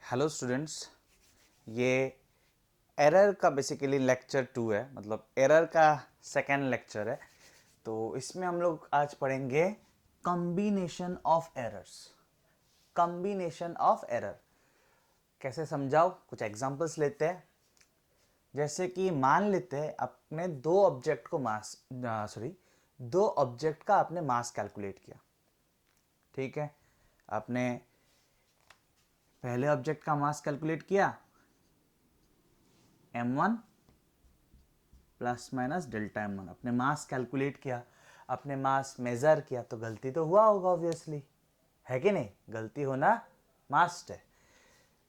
Hello students, ये error का basically lecture 2 है, मतलब एरर का सेकेंड लेक्चर है। तो इसमें हम लोग आज पढ़ेंगे combination of errors. Combination of error कैसे समझाओ, कुछ एग्जांपल्स लेते हैं। जैसे कि मान लेते हैं अपने दो ऑब्जेक्ट का आपने मास कैलकुलेट किया। ठीक है, आपने पहले ऑब्जेक्ट का मास कैलकुलेट किया m1 plus minus delta m1, अपने मास कैलकुलेट किया, अपने मास मेजर किया, तो गलती तो हुआ होगा ऑब्वियसली, है कि नहीं? गलती होना मास्ट है।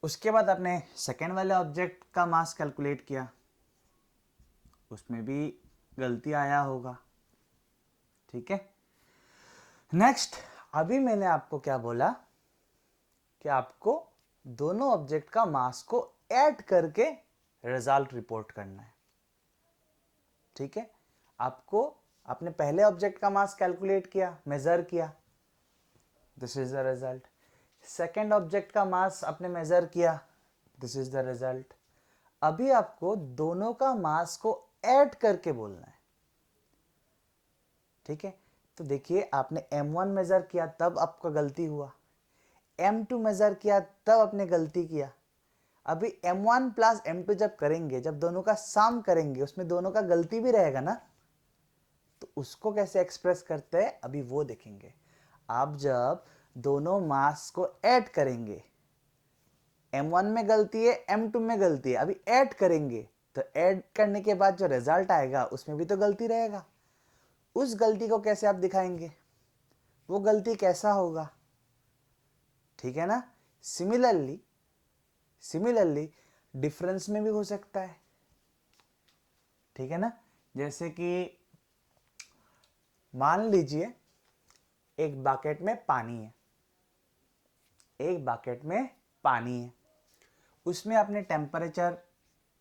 उसके बाद आपने सेकेंड वाले ऑब्जेक्ट का मास कैलकुलेट किया, उसमें भी गलती आया होगा। ठीक है, नेक्स्ट, अभी मैंने आपको क्या बोला कि आपको दोनों ऑब्जेक्ट का मास को ऐड करके रिजल्ट रिपोर्ट करना है। ठीक है, आपको आपने पहले ऑब्जेक्ट का मास कैलकुलेट किया, मेजर किया, this is the result. Second object का मास आपने मेजर किया, दिस इज द रिजल्ट। अभी आपको दोनों का मास को ऐड करके बोलना है। ठीक है, तो देखिए, आपने m1 मेजर किया तब आपका गलती हुआ, m2 मेजर किया तब आपने गलती किया। अभी m1 प्लस m2 जब करेंगे, जब दोनों का सम करेंगे, उसमें दोनों का गलती भी रहेगा ना, तो उसको कैसे एक्सप्रेस करते हैं अभी वो देखेंगे। आप जब दोनों मास को ऐड करेंगे, m1 में गलती है, m2 में गलती है, अभी ऐड करेंगे तो ऐड करने के बाद जो रिजल्ट आएगा उसमें भी तो गलती रहेगा। उस गलती को कैसे आप दिखाएंगे, वो गलती कैसा होगा? ठीक है ना? सिमिलरली सिमिलरली डिफरेंस में भी हो सकता है। ठीक है ना? जैसे कि मान लीजिए एक बकेट में पानी है, एक बकेट में पानी है, उसमें आपने टेम्परेचर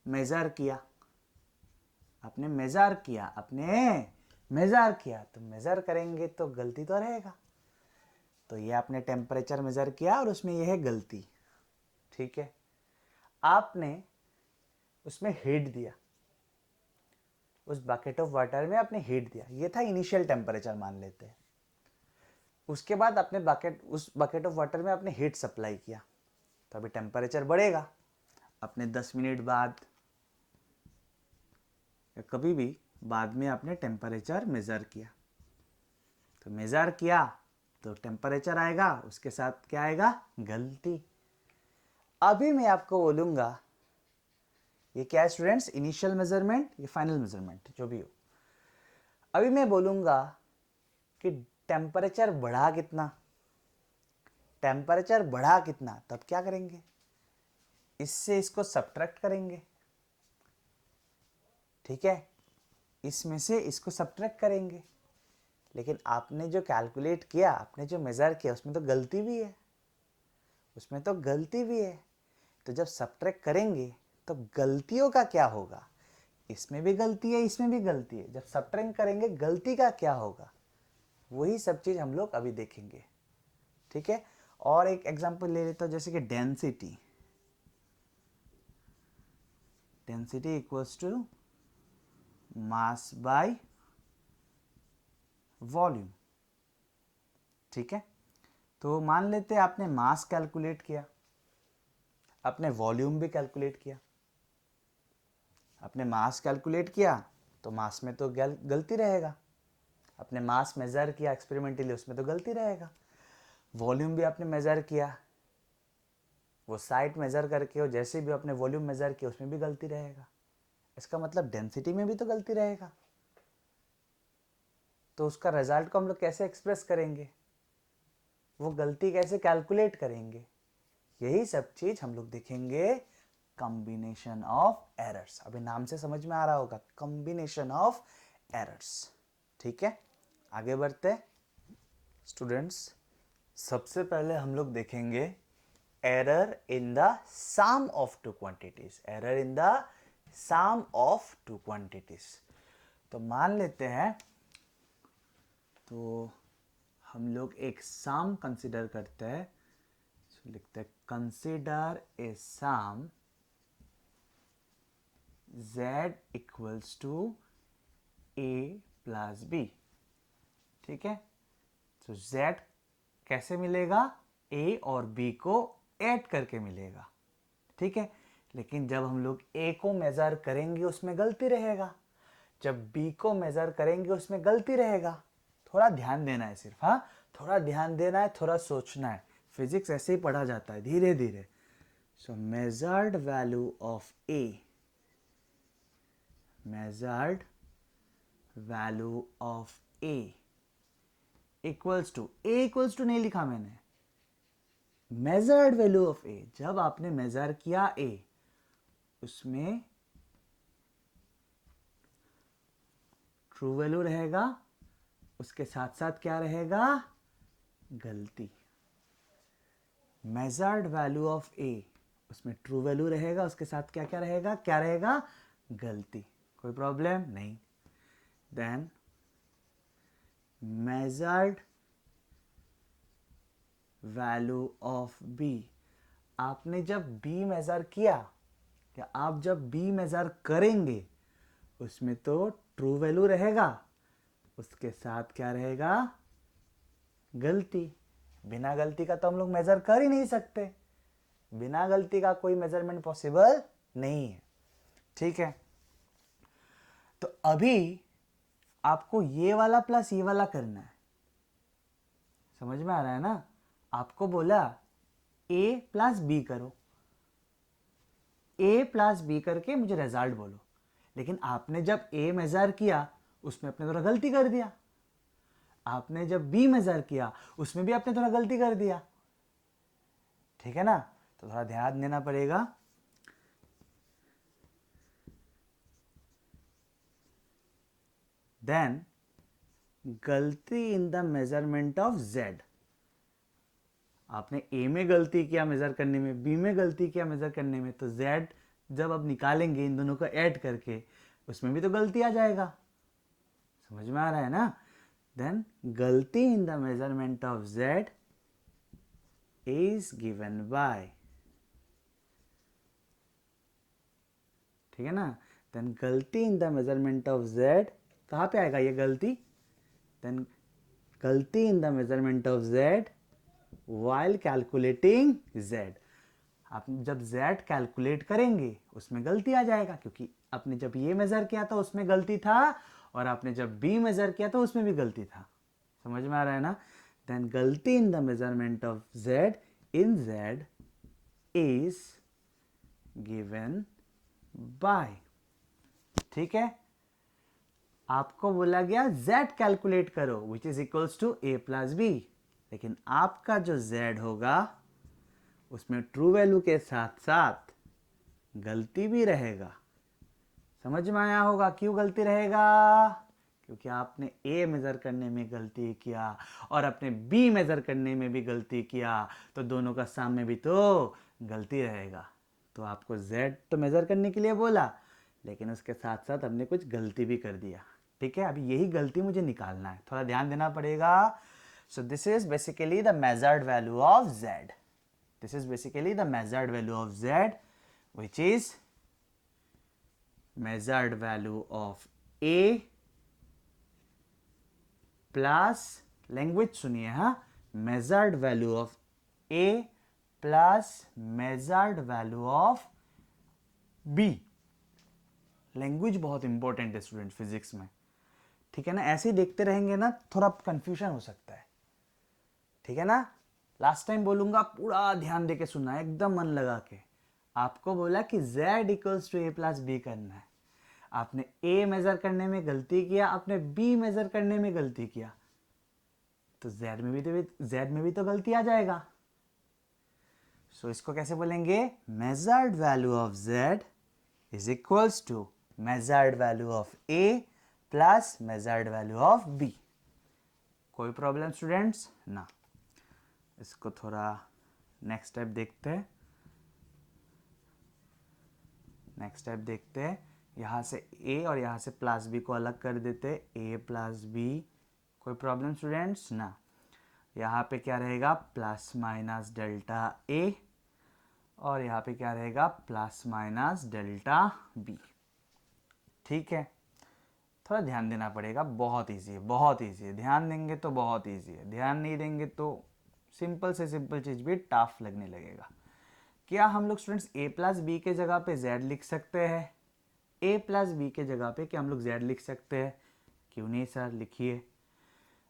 मेजर किया, आपने मेजर किया, तो मेजर करेंगे तो गलती तो रहेगा। तो ये आपने टेम्परेचर मेजर किया और उसमें यह है गलती। ठीक है, आपने उसमें हीट दिया, उस बकेट ऑफ वाटर में आपने हीट दिया, ये था इनिशियल टेम्परेचर मान लेते हैं। उसके बाद आपने उस बकेट ऑफ वाटर में आपने हीट सप्लाई किया, तो अभी टेम्परेचर बढ़ेगा। अपने 10 मिनट बाद या कभी भी बाद में आपने टेम्परेचर मेज़र किया, तो मेज़र किया तो टेम्परेचर आएगा, उसके साथ क्या आएगा? गलती। अभी मैं आपको बोलूँगा, ये क्या है स्टूडेंट्स? इनिशियल मेजरमेंट, ये फाइनल मेजरमेंट, जो भी हो। अभी मैं बोलूँगा कि टेम्परेचर बढ़ा कितना, टेम्परेचर बढ़ा कितना, तब क्या करेंगे? इससे इसको सब्ट्रैक्ट करेंगे। ठीक है, इसमें से इसको सब्ट्रैक्ट करेंगे। लेकिन आपने जो कैलकुलेट किया, आपने जो मेज़र किया, उसमें तो गलती भी है, उसमें तो गलती भी है। तो जब सब्ट्रैक्ट करेंगे तो गलतियों का क्या होगा? इसमें भी गलती है, इसमें भी गलती है। जब सब्ट्रैक्ट करेंगे गलती का क्या होगा, वही सब चीज़ हम लोग अभी देखेंगे। ठीक है, और एक एग्जांपल ले लेता हूँ, जैसे कि density. Density equals to mass by volume. ठीक है, तो मान लेते हैं आपने मास कैलकुलेट किया, आपने वॉल्यूम भी कैलकुलेट किया। आपने मास कैलकुलेट किया तो मास में तो गलती रहेगा, आपने मास मेज़र किया एक्सपेरिमेंटली, उसमें तो गलती रहेगा। वॉल्यूम भी आपने मेज़र किया, वो साइट मेज़र करके, और जैसे भी आपने वॉल्यूम मेज़र किया उसमें भी गलती रहेगा। इसका मतलब डेंसिटी में भी तो गलती रहेगा। तो उसका रिजल्ट को हम लोग कैसे एक्सप्रेस करेंगे, वो गलती कैसे कैलकुलेट करेंगे, यही सब चीज़ हम लोग देखेंगे। कॉम्बिनेशन ऑफ एरर्स, अभी नाम से समझ में आ रहा होगा, कॉम्बिनेशन ऑफ एरर्स। ठीक है, आगे बढ़ते स्टूडेंट्स। सबसे पहले हम लोग देखेंगे error in the sum of two quantities. Error in the sum of two quantities, तो मान लेते हैं, तो हम लोग एक सम कंसिडर करते हैं, लिखते हैं consider a sum z equals to a plus b। ठीक है, तो z कैसे मिलेगा? a और b को ऐड करके मिलेगा। ठीक है, लेकिन जब हम लोग a को मेजर करेंगे उसमें गलती रहेगा, जब b को मेजर करेंगे उसमें गलती रहेगा। थोड़ा ध्यान देना है सिर्फ, हाँ, थोड़ा ध्यान देना है, थोड़ा सोचना है। फिजिक्स ऐसे ही पढ़ा जाता है, धीरे धीरे। So measured value of a, measured value of a equals to, a equals to नहीं लिखा मैंने, measured value of a। जब आपने मेजर किया a, उसमें ट्रू वैल्यू रहेगा, उसके साथ साथ क्या रहेगा? गलती। मेजर्ड वैल्यू ऑफ a, उसमें ट्रू वैल्यू रहेगा, उसके साथ क्या क्या रहेगा? क्या रहेगा? गलती। कोई प्रॉब्लम नहीं। Then measured value of b, आपने जब b मेजर किया, या आप जब b मेजर करेंगे, उसमें तो ट्रू वैल्यू रहेगा, उसके साथ क्या रहेगा? गलती। बिना गलती का तो हम लोग मेजर कर ही नहीं सकते, बिना गलती का कोई मेजरमेंट पॉसिबल नहीं है। ठीक है, तो अभी आपको ये वाला प्लस ये वाला करना है। समझ में आ रहा है ना? आपको बोला a प्लस बी करो, a प्लस बी करके मुझे रिजल्ट बोलो, लेकिन आपने जब a मेजर किया उसमें आपने थोड़ा गलती कर दिया, आपने जब b मेजर किया उसमें भी आपने थोड़ा गलती कर दिया। ठीक है ना? तो थोड़ा ध्यान देना पड़ेगा। देन गलती in the measurement of z, आपने a में गलती किया मेजर करने में, b में गलती किया मेजर करने में, तो z जब आप निकालेंगे इन दोनों को ऐड करके, उसमें भी तो गलती आ जाएगा। समझ में आ रहा है ना? देन गलती in the measurement of z is given by, ठीक है ना? देन गलती in the measurement of z कहाँ पे आएगा ये गलती? देन गलती in the measurement of z while calculating z, आप जब z कैलकुलेट करेंगे उसमें गलती आ जाएगा, क्योंकि आपने जब ये मेजर किया था उसमें गलती था, और आपने जब b मेजर किया था उसमें भी गलती था। समझ में आ रहा है ना? देन गलती in the measurement of z in z is given by. ठीक है, आपको बोला गया z कैलकुलेट करो which is equals to a plus B, लेकिन आपका जो z होगा उसमें ट्रू वैल्यू के साथ साथ गलती भी रहेगा। समझ में आया होगा क्यों गलती रहेगा? क्योंकि आपने a मेजर करने में गलती किया और अपने b मेजर करने में भी गलती किया, तो दोनों का सम में भी तो गलती रहेगा। तो आपको z तो मेजर करने के लिए बोला, लेकिन उसके साथ साथ हमने कुछ गलती भी कर दिया। ठीक है, अभी यही गलती मुझे निकालना है, थोड़ा ध्यान देना पड़ेगा। So this is basically the measured value of z, this is basically the measured value of z, which is measured value of a plus, language सुनिए, हाँ, measured value of a plus measured value of b। Language बहुत important है student physics में। ठीक है ना? ऐसे ही देखते रहेंगे ना थोड़ा कंफ्यूजन हो सकता है। ठीक है ना? लास्ट टाइम बोलूंगा, पूरा ध्यान देके सुनना, एकदम मन लगा के। आपको बोला कि z equals to A plus B करना है, आपने a मेजर करने में गलती किया, आपने b मेजर करने में गलती किया, तो z में भी तो गलती आ जाएगा। सो इसको कैसे बोलेंगे? Measured value of z is equals to measured value of a plus measured value of b। कोई प्रॉब्लम स्टूडेंट्स ना? इसको थोड़ा नेक्स्ट स्टेप देखते हैं। नेक्स्ट स्टेप देखते हैं, यहाँ से a और यहाँ से प्लस b को अलग कर देते, a प्लस बी। कोई प्रॉब्लम स्टूडेंट्स ना? यहाँ पे क्या रहेगा? प्लस माइनस डेल्टा a, और यहाँ पे क्या रहेगा, प्लस माइनस डेल्टा बी। ठीक है, थोड़ा ध्यान देना पड़ेगा, बहुत इजी है, बहुत इजी है। ध्यान देंगे तो बहुत इजी है, ध्यान नहीं देंगे तो सिंपल से सिंपल चीज़ भी टफ लगने लगेगा। क्या हम लोग स्टूडेंट्स a प्लस बी के जगह पे z लिख सकते हैं? a प्लस बी के जगह पे क्या हम लोग z लिख सकते हैं? क्यों नहीं सर, लिखिए।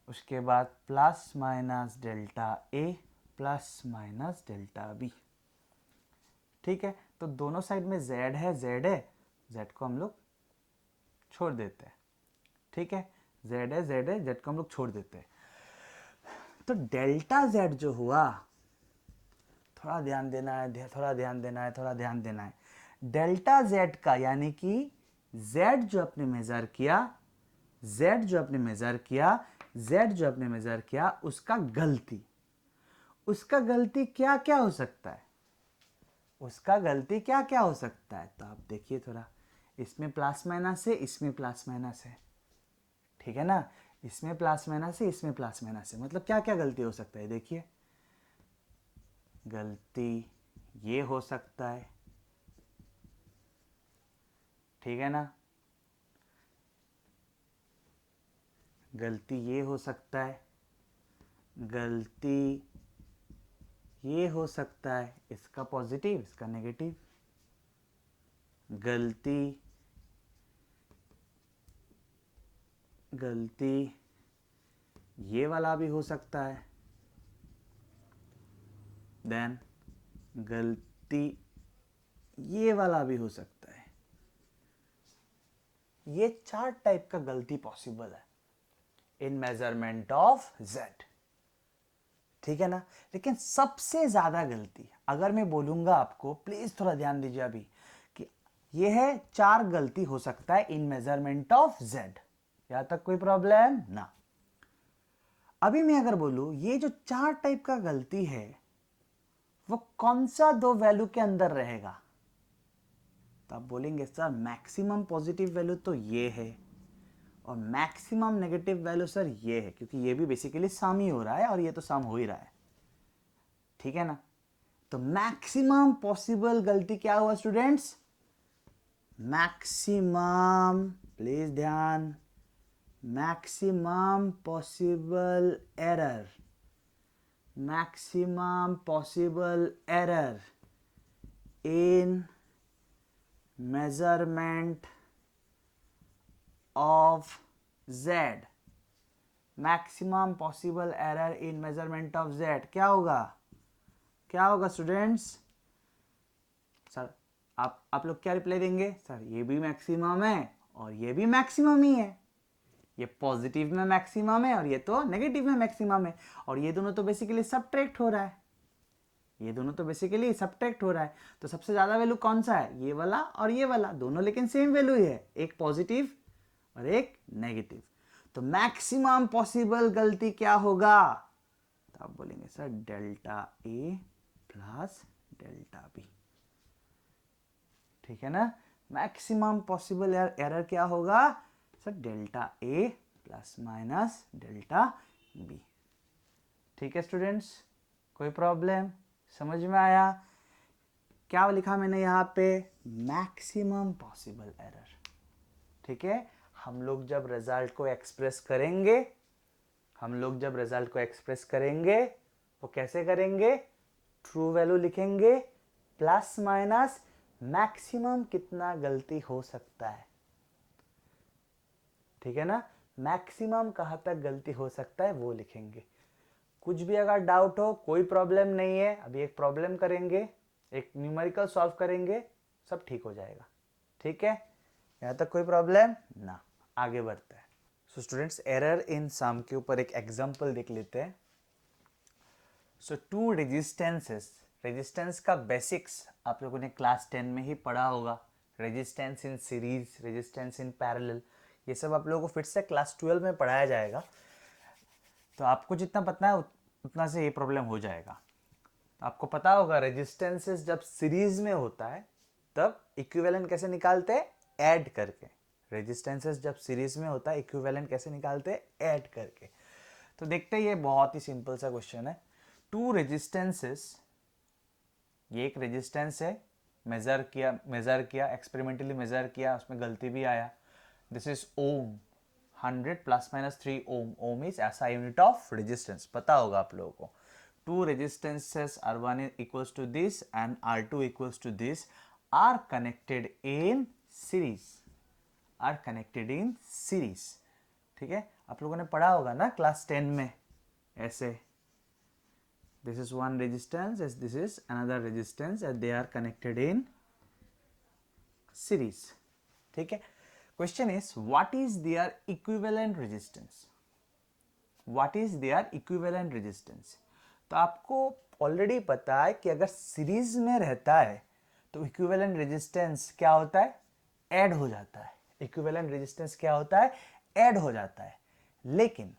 उसके बाद plus minus delta a plus minus delta b। ठीक है, तो दोनों साइड में z है, z को हम लोग छोड़ देते हैं। ठीक है, z है, z को हम लोग छोड़ देते हैं। तो डेल्टा z जो हुआ, थोड़ा ध्यान देना है, थोड़ा ध्यान देना है, थोड़ा ध्यान देना है। डेल्टा z का यानी कि z जो आपने मेजर किया, z जो आपने मेजर किया, z जो आपने मेजर किया, उसका गलती, उसका गलती क्या क्या हो सकता है? उसका गलती क्या क्या हो सकता है? तो आप देखिए थोड़ा, इसमें प्लस माइनस है, इसमें प्लस माइनस है, ठीक है ना, इसमें प्लस माइनस है, इसमें प्लस माइनस है, मतलब क्या क्या गलती हो सकता है? देखिए, गलती ये हो सकता है, ठीक है ना, गलती ये हो सकता है, गलती ये हो सकता है, इसका पॉजिटिव, इसका नेगेटिव, गलती गलती ये वाला भी हो सकता है, देन गलती ये वाला भी हो सकता है। ये 4 टाइप का गलती पॉसिबल है इन मेजरमेंट ऑफ z। ठीक है ना, लेकिन सबसे ज्यादा गलती, अगर मैं बोलूंगा आपको, प्लीज थोड़ा ध्यान दीजिए अभी, कि यह है 4 गलती हो सकता है इन मेजरमेंट ऑफ z। यहां तक कोई प्रॉब्लम ना? अभी मैं अगर बोलूं ये जो 4 टाइप का गलती है वो कौन सा 2 वैल्यू के अंदर रहेगा, तो आप बोलेंगे सर मैक्सिमम पॉजिटिव वैल्यू तो ये है और मैक्सिमम नेगेटिव वैल्यू सर ये है, क्योंकि ये भी बेसिकली सम ही हो रहा है और ये तो सम हो ही रहा है। ठीक है ना, तो मैक्सिमम पॉसिबल गलती क्या हुआ स्टूडेंट्स? मैक्सिमम, प्लीज ध्यान, maximum possible error, maximum possible error in measurement of z, maximum possible error in measurement of z क्या होगा? क्या होगा स्टूडेंट्स? सर आप लोग क्या रिप्लाई देंगे? सर ये भी मैक्सिमम है और ये भी मैक्सिमम ही है, ये पॉजिटिव में मैक्सिमम है और ये तो नेगेटिव में मैक्सिमम है, और ये दोनों तो बेसिकली सबट्रैक्ट हो रहा है, ये दोनों तो बेसिकली सबट्रैक्ट हो रहा है। तो सबसे ज्यादा वैल्यू कौन सा है? ये वाला और ये वाला, दोनों लेकिन सेम वैल्यू ही है, एक पॉजिटिव और एक नेगेटिव। तो मैक्सिमम पॉसिबल गलती क्या होगा? तो आप बोलेंगे sir delta A plus delta B. ठीक है ना, मैक्सिमम पॉसिबल एरर क्या होगा? Sir delta A plus minus delta B. ठीक है स्टूडेंट्स, कोई प्रॉब्लम? समझ में आया? क्या लिखा मैंने यहाँ पे? Maximum possible error. ठीक है, हम लोग जब रिजल्ट को एक्सप्रेस करेंगे, हम लोग जब रिजल्ट को एक्सप्रेस करेंगे वो कैसे करेंगे? ट्रू वैल्यू लिखेंगे प्लस माइनस मैक्सिमम कितना गलती हो सकता है। ठीक है ना, मैक्सिमम कहाँ तक गलती हो सकता है वो लिखेंगे। कुछ भी अगर डाउट हो, कोई प्रॉब्लम नहीं है, अभी एक प्रॉब्लम करेंगे, एक न्यूमेरिकल सॉल्व करेंगे, सब ठीक हो जाएगा। ठीक है, यहाँ तक कोई प्रॉब्लम ना? आगे बढ़ते हैं। सो स्टूडेंट्स, एरर इन सम के ऊपर एक एग्जांपल देख लेते हैं। सो 2 रेजिस्टेंसेस, रेजिस्टेंस का बेसिक्स आप लोगों ने क्लास 10 में ही पढ़ा होगा, resistance in series, resistance in parallel, ये सब आप लोगों को फिर से क्लास 12 में पढ़ाया जाएगा। तो आपको जितना पता है उतना से ये प्रॉब्लम हो जाएगा। आपको पता होगा रेजिस्टेंसेस जब सीरीज में होता है तब इक्विवेलेंट कैसे निकालते हैं? ऐड करके। रेजिस्टेंसेस जब सीरीज में होता है इक्विवेलेंट कैसे निकालते हैं? ऐड करके। तो देखते हैं, ये बहुत ही सिंपल सा क्वेश्चन है। 2 रेजिस्टेंसेस ये एक रेजिस्टेंस है, मेज़र किया एक्सपेरिमेंटली मेज़र किया, उसमें गलती भी आया. This is ohm. 100 plus minus 3 ohm. Ohm is ऐसा यूनिट ऑफ रेजिस्टेंस, पता होगा आप लोगों को. Two resistances R1 equals to this and R2 equals to this are connected in series. ठीक है, आप लोगों ने पढ़ा होगा ना क्लास 10 में ऐसे. This is one resistance as this is another resistance and they are connected in series. ठीक है. Question is what is their equivalent resistance? What is their equivalent resistance? तो आपको ऑलरेडी पता है कि अगर सीरीज में रहता है तो इक्विवेलेंट रेजिस्टेंस क्या होता है, ऐड हो जाता है. इक्विवेलेंट रेजिस्टेंस क्या होता है, ऐड हो जाता है. लेकिन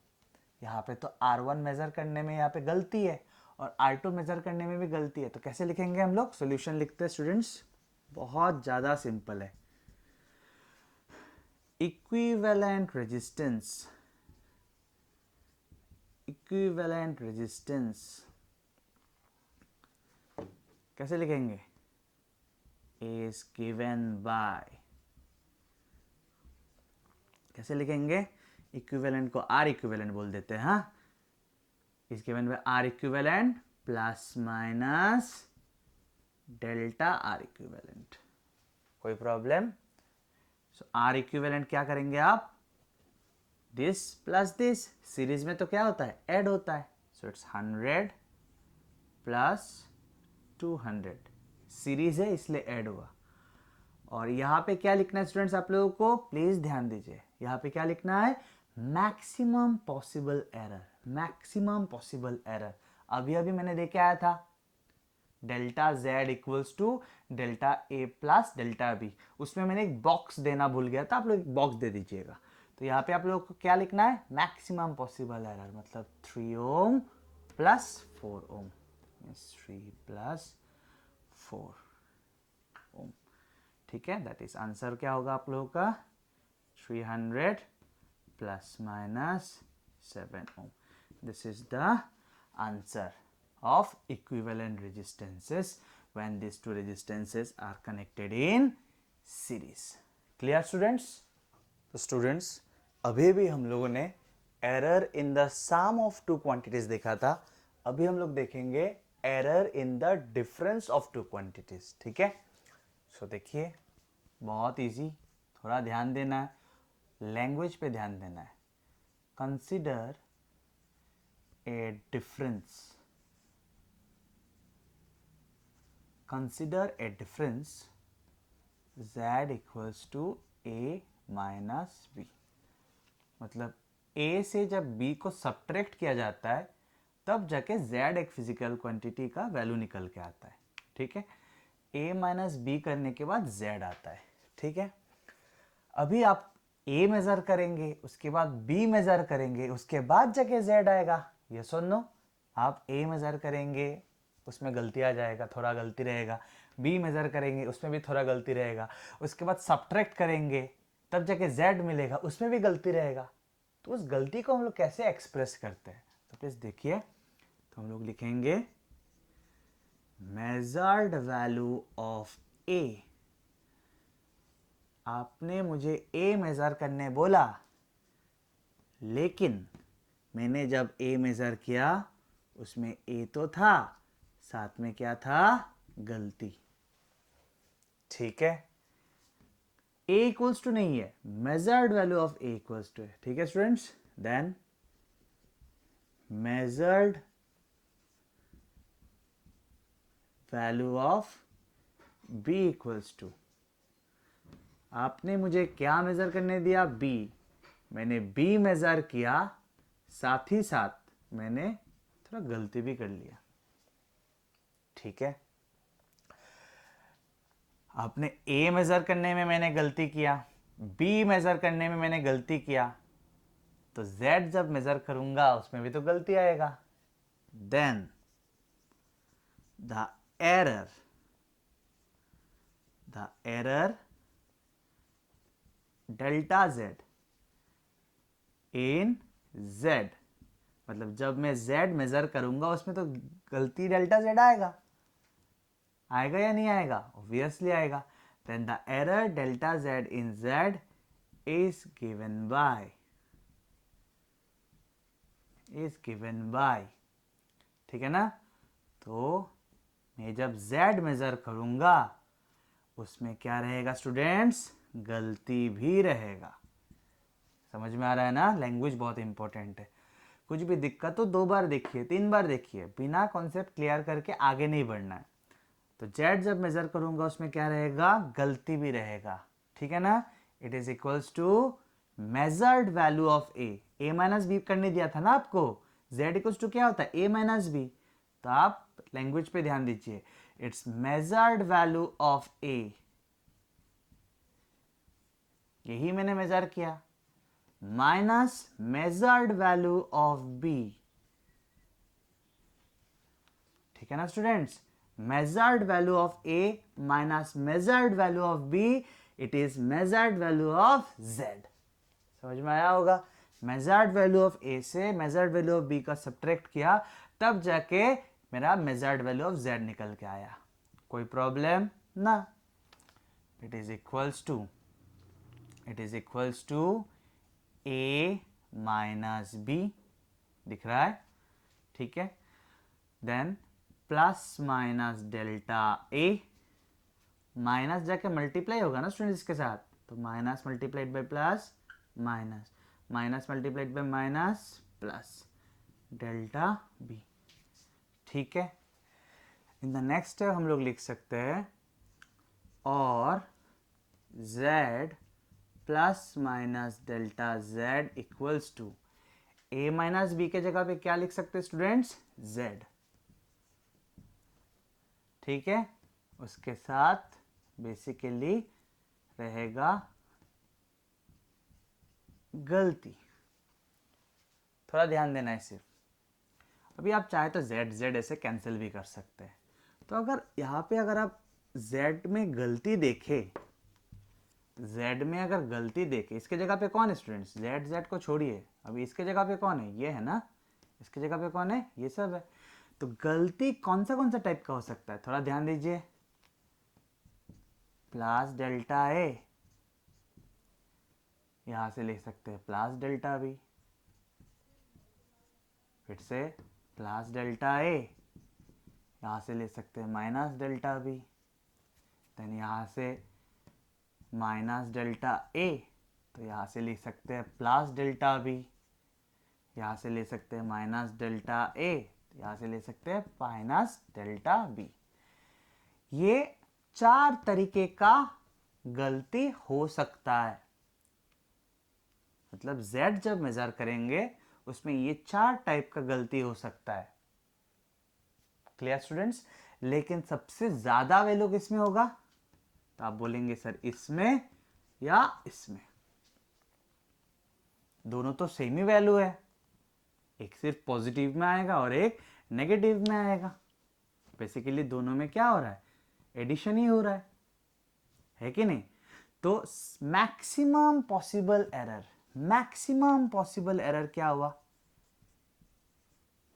यहाँ पे तो R1 मेजर करने में यहाँ पे गलती है और R2 मेजर करने में भी गलती है. तो कैसे लिखेंगे हम लोग, सॉल्यूशन लिखते हैं स्टूडेंट्स. बहुत ज़्यादा सिंपल है. इक्विवेलेंट रेजिस्टेंस कैसे लिखेंगे, is given by, कैसे लिखेंगे, इक्विवेलेंट को R इक्विवेलेंट बोल देते हैं. हाँ, is given by R equivalent plus minus delta R equivalent. कोई प्रॉब्लम? सो R equivalent क्या करेंगे आप, दिस प्लस दिस. सीरीज में तो क्या होता है, ऐड होता है. So it's 100 plus 200. सीरीज है इसलिए ऐड हुआ. और यहाँ पे क्या लिखना है स्टूडेंट्स, आप लोगों को प्लीज ध्यान दीजिए. यहाँ पे क्या लिखना है, maximum possible error. Maximum possible error अभी अभी मैंने देखे आया था, delta Z equals to delta A plus delta B. उसमें मैंने एक बॉक्स देना भूल गया था, आप लोग एक बॉक्स दे दीजिएगा. तो यहाँ पे आप लोगों को क्या लिखना है, मैक्सिमम पॉसिबल एरर, मतलब 3 ओम प्लस 4 ओम. 3 प्लस 4 ओम. ठीक है, दैट इज आंसर क्या होगा आप लोगों का, 300 plus minus 7 ohm. This is the answer of equivalent resistances when these two resistances are connected in series. Clear students? तो students अभी भी हम लोगों ने error in the sum of two quantities देखा था. अभी हम लोग देखेंगे error in the difference of two quantities. ठीक है, so देखिए बहुत easy, थोड़ा ध्यान देना है, लैंग्वेज पे ध्यान देना है. Consider a difference. Consider a difference z equals to a minus b. मतलब a से जब b को सब्ट्रैक्ट किया जाता है तब जाके z एक फिजिकल क्वांटिटी का वैल्यू निकल के आता है. ठीक है, a माइनस बी करने के बाद z आता है. ठीक है, अभी आप a मेजर करेंगे, उसके बाद b मेजर करेंगे, उसके बाद जाके z आएगा. ये सुनो, आप A मेज़र करेंगे उसमें गलती आ जाएगा, थोड़ा गलती रहेगा. B मेज़र करेंगे उसमें भी थोड़ा गलती रहेगा. उसके बाद सब्ट्रैक्ट करेंगे तब जाके Z मिलेगा, उसमें भी गलती रहेगा. तो उस गलती को हम लोग कैसे एक्सप्रेस करते हैं, तो प्लीज़ देखिए. तो हम लोग लिखेंगे मेजर्ड वैल्यू ऑफ A. आपने मुझे A मेज़र करने बोला, लेकिन मैंने जब A मेज़र किया उसमें A तो था, साथ में क्या था, गलती. ठीक है, A इक्वल्स टू नहीं है, measured value of A equals to है. ठीक है students, then measured value of B equals to, आपने मुझे क्या मेजर करने दिया, B. मैंने B मेजर किया, साथ ही साथ मैंने थोड़ा गलती भी कर लिया. ठीक है, आपने A मेजर करने में मैंने गलती किया, B मेजर करने में मैंने गलती किया, तो Z जब मेजर करूंगा उसमें भी तो गलती आएगा. Then the error delta Z in Z, मतलब जब मैं Z मेजर करूंगा उसमें तो गलती डेल्टा Z आएगा. आएगा या नहीं आएगा? ऑब्वियसली आएगा। Then the error delta z in z is given by ठीक है ना। तो मैं जब z मेजर करूंगा उसमें क्या रहेगा स्टूडेंट्स? गलती भी रहेगा। समझ में आ रहा है ना? लैंग्वेज बहुत इंपॉर्टेंट है। कुछ भी दिक्कत हो 2 बार देखिए, 3 बार देखिए, बिना कॉन्सेप्ट क्लियर करके आगे नहीं बढ़ना है। तो z जब मेजर करूंगा उसमें क्या रहेगा? गलती भी रहेगा। ठीक है ना। It is equals to measured value of a minus B करने दिया था ना आपको। z इक्वल्स टू क्या होता है? a minus B. तो आप लैंग्वेज पे ध्यान दीजिए। It's measured value of a, यही मैंने मेजर किया, minus measured value of b। ठीक है ना students. measured value of a minus measured value of b, it is measured value of z। समझ में आया होगा। measured value of a से measured value of b का सब्ट्रैक्ट किया, तब जाके मेरा measured value of z निकल के आया। कोई प्रॉब्लम ना। it is equals to a minus b, दिख रहा है? ठीक है। Then plus minus delta A, minus जाके मल्टीप्लाई होगा ना स्टूडेंट्स इसके साथ, तो minus multiplied by plus, minus minus multiplied by minus plus delta B. ठीक है। इन द नेक्स्ट स्टेप हम लोग लिख सकते हैं और z plus minus delta z equals to a minus B के जगह पे क्या लिख सकते हैं स्टूडेंट्स? z। ठीक है। उसके साथ बेसिकली रहेगा गलती। थोड़ा ध्यान देना है सिर्फ। अभी आप चाहे तो z ऐसे कैंसिल भी कर सकते हैं। तो अगर यहाँ पे अगर आप z में गलती देखें, इसके जगह पे कौन है स्टूडेंट्स? z को छोड़िए, अभी इसके जगह पे कौन है? ये है ना। इसके जगह पे कौन है? ये सब है। तो गलती कौन सा टाइप का हो सकता है? थोड़ा ध्यान दीजिए। प्लस डेल्टा ए, यहां से ले सकते हैं प्लस डेल्टा बी, फिर से प्लस डेल्टा ए, यहां से ले सकते हैं माइनस डेल्टा बी, देन यहां से माइनस डेल्टा ए, तो यहां से ले सकते हैं प्लस डेल्टा बी, यहां से ले सकते हैं माइनस डेल्टा ए, यहां से ले सकते हैं माइनस डेल्टा बी। ये 4 तरीके का गलती हो सकता है। मतलब z जब मेजर करेंगे उसमें ये 4 टाइप का गलती हो सकता है। Clear students. लेकिन सबसे ज्यादा वैल्यू किसमें होगा? तो आप बोलेंगे सर इसमें या इसमें। दोनों तो सेम ही वैल्यू है, एक सिर्फ पॉजिटिव में आएगा और एक नेगेटिव में आएगा। बेसिकली दोनों में क्या हो रहा है? एडिशन ही हो रहा है कि नहीं? तो मैक्सिमम पॉसिबल एरर क्या हुआ?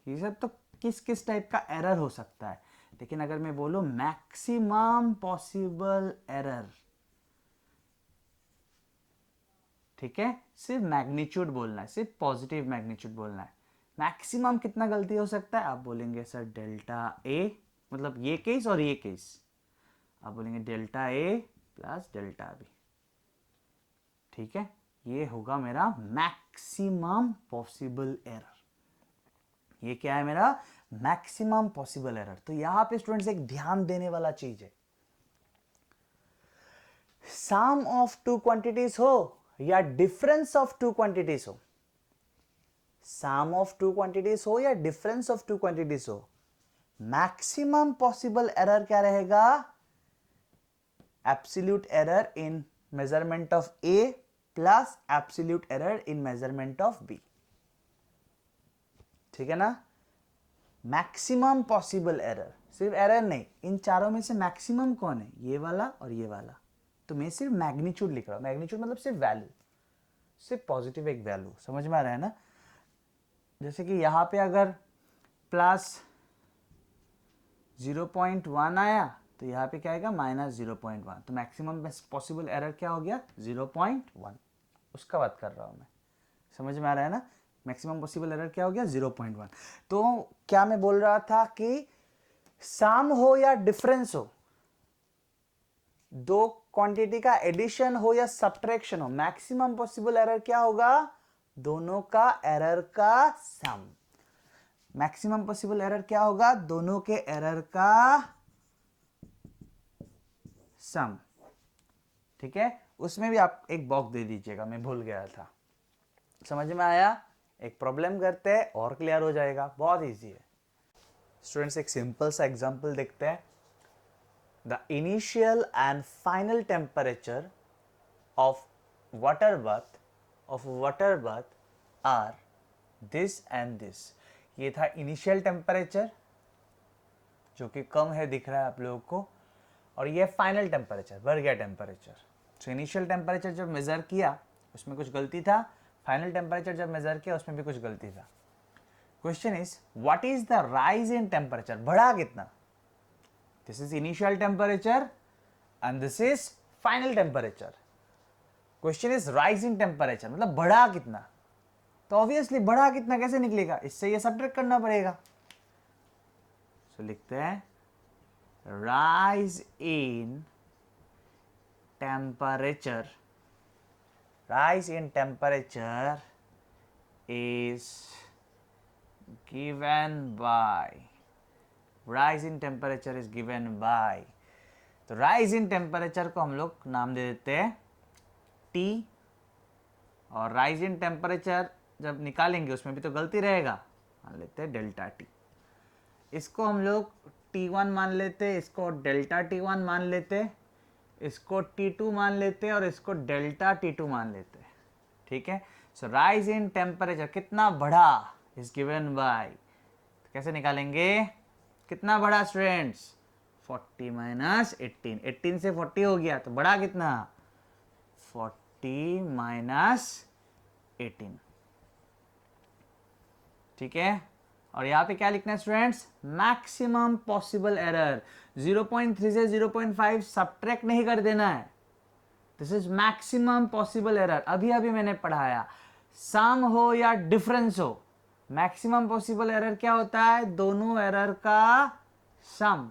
ये सब तो किस किस टाइप का एरर हो सकता है, लेकिन अगर मैं बोलूं मैक्सिमम पॉसिबल एरर, ठीक है, सिर्फ मैग्नीट्यूड बोलना है, सिर्फ पॉजिटिव मैग्नीट्यूड बोलना है। मैक्सिमम कितना गलती हो सकता है? आप बोलेंगे सर डेल्टा ए, मतलब ये केस और ये केस, आप बोलेंगे delta A plus delta B. ठीक है, ये होगा मेरा मैक्सिमम पॉसिबल एरर। ये क्या है मेरा? Maximum possible error. तो यहां पे स्टूडेंट्स एक ध्यान देने वाला चीज है, सम ऑफ टू क्वांटिटीज हो या डिफरेंस ऑफ टू क्वांटिटीज हो, सम ऑफ टू क्वांटिटीज हो या डिफरेंस ऑफ टू क्वांटिटीज हो, मैक्सिमम पॉसिबल एरर क्या रहेगा? Absolute error in measurement of A plus absolute error in measurement of B. ठीक है ना। मैक्सिमम पॉसिबल एरर, सिर्फ एरर नहीं, इन चारों में से मैक्सिमम कौन है? ये वाला और ये वाला। तो मैं सिर्फ मैग्नीट्यूड लिख रहा हूं। मैग्नीट्यूड मतलब सिर्फ वैल्यू, सिर्फ पॉजिटिव एक वैल्यू। समझ में आ रहा है ना? जैसे कि यहां पे अगर प्लस 0.1 आया तो यहाँ पे क्या आएगा -0.1। तो मैक्सिमम पॉसिबल एरर क्या हो गया 0.1, उसका बात कर रहा हूँ मैं, समझ में आ रहा है ना। मैक्सिमम पॉसिबल एरर क्या हो गया 0.1। तो क्या मैं बोल रहा था कि सम हो या डिफरेंस हो, दो क्वांटिटी का एडिशन हो या सब्ट्रैक्शन हो, मैक्सिमम पॉसिबल एरर क्या होगा, दोनों का एरर का सम। मैक्सिमम पॉसिबल एरर क्या होगा, दोनों के एरर का सम। ठीक है, उसमें भी आप एक बॉक्स दे दीजिएगा, मैं भूल गया था। समझ में आया। एक प्रॉब्लम करते हैं और क्लियर हो जाएगा, बहुत इजी है। स्टूडेंट्स एक सिंपल सा एग्जांपल देखते हैं। The initial and final temperature of water bath are this and this. ये था इनिशियल टेम्परेचर जो कि कम है दिख रहा है आप लोगों को, और ये फाइनल टेम्परेचर, बढ़ गया टेम्परेचर। तो इनिशियल टेम्परेचर जब मेजर किया उसमें कुछ गलती था, फाइनल टेम्परेचर जब मेजर किया उसमें भी कुछ गलती था। Question is what is the rise in temperature, बढ़ा कितना। This is initial temperature and this is final temperature. Question is rise in temperature मतलब बढ़ा कितना। तो ऑब्वियसली बढ़ा कितना कैसे निकलेगा, इससे ये सब्ट्रैक्ट करना पड़ेगा। सो लिखते हैं rise in temperature is given by तो rise in temperature को हम लोग नाम दे देते हैं T, और rise in temperature जब निकालेंगे उसमें भी तो गलती रहेगा, मान लेते हैं डेल्टा T। इसको हम लोग T1 मान लेते, इसको डेल्टा T1 मान लेते, इसको T2 मान लेते और इसको डेल्टा T2 मान लेते। ठीक है, सो राइज इन टेम्परेचर कितना बढ़ा इज गिवन बाय, तो कैसे निकालेंगे कितना बढ़ा स्टूडेंट्स, 40 माइनस 18, 18 से 40 हो गया तो बढ़ा कितना 40 माइनस 18। ठीक है, और यहाँ पे क्या लिखना है स्टूडेंट्स, मैक्सिमम पॉसिबल एरर। 0.3 से 0.5 सब्ट्रैक्ट नहीं कर देना है, this is maximum possible error. अभी अभी मैंने पढ़ाया, सम हो या डिफरेंस हो, मैक्सिमम पॉसिबल एरर क्या होता है, दोनों एरर का सम,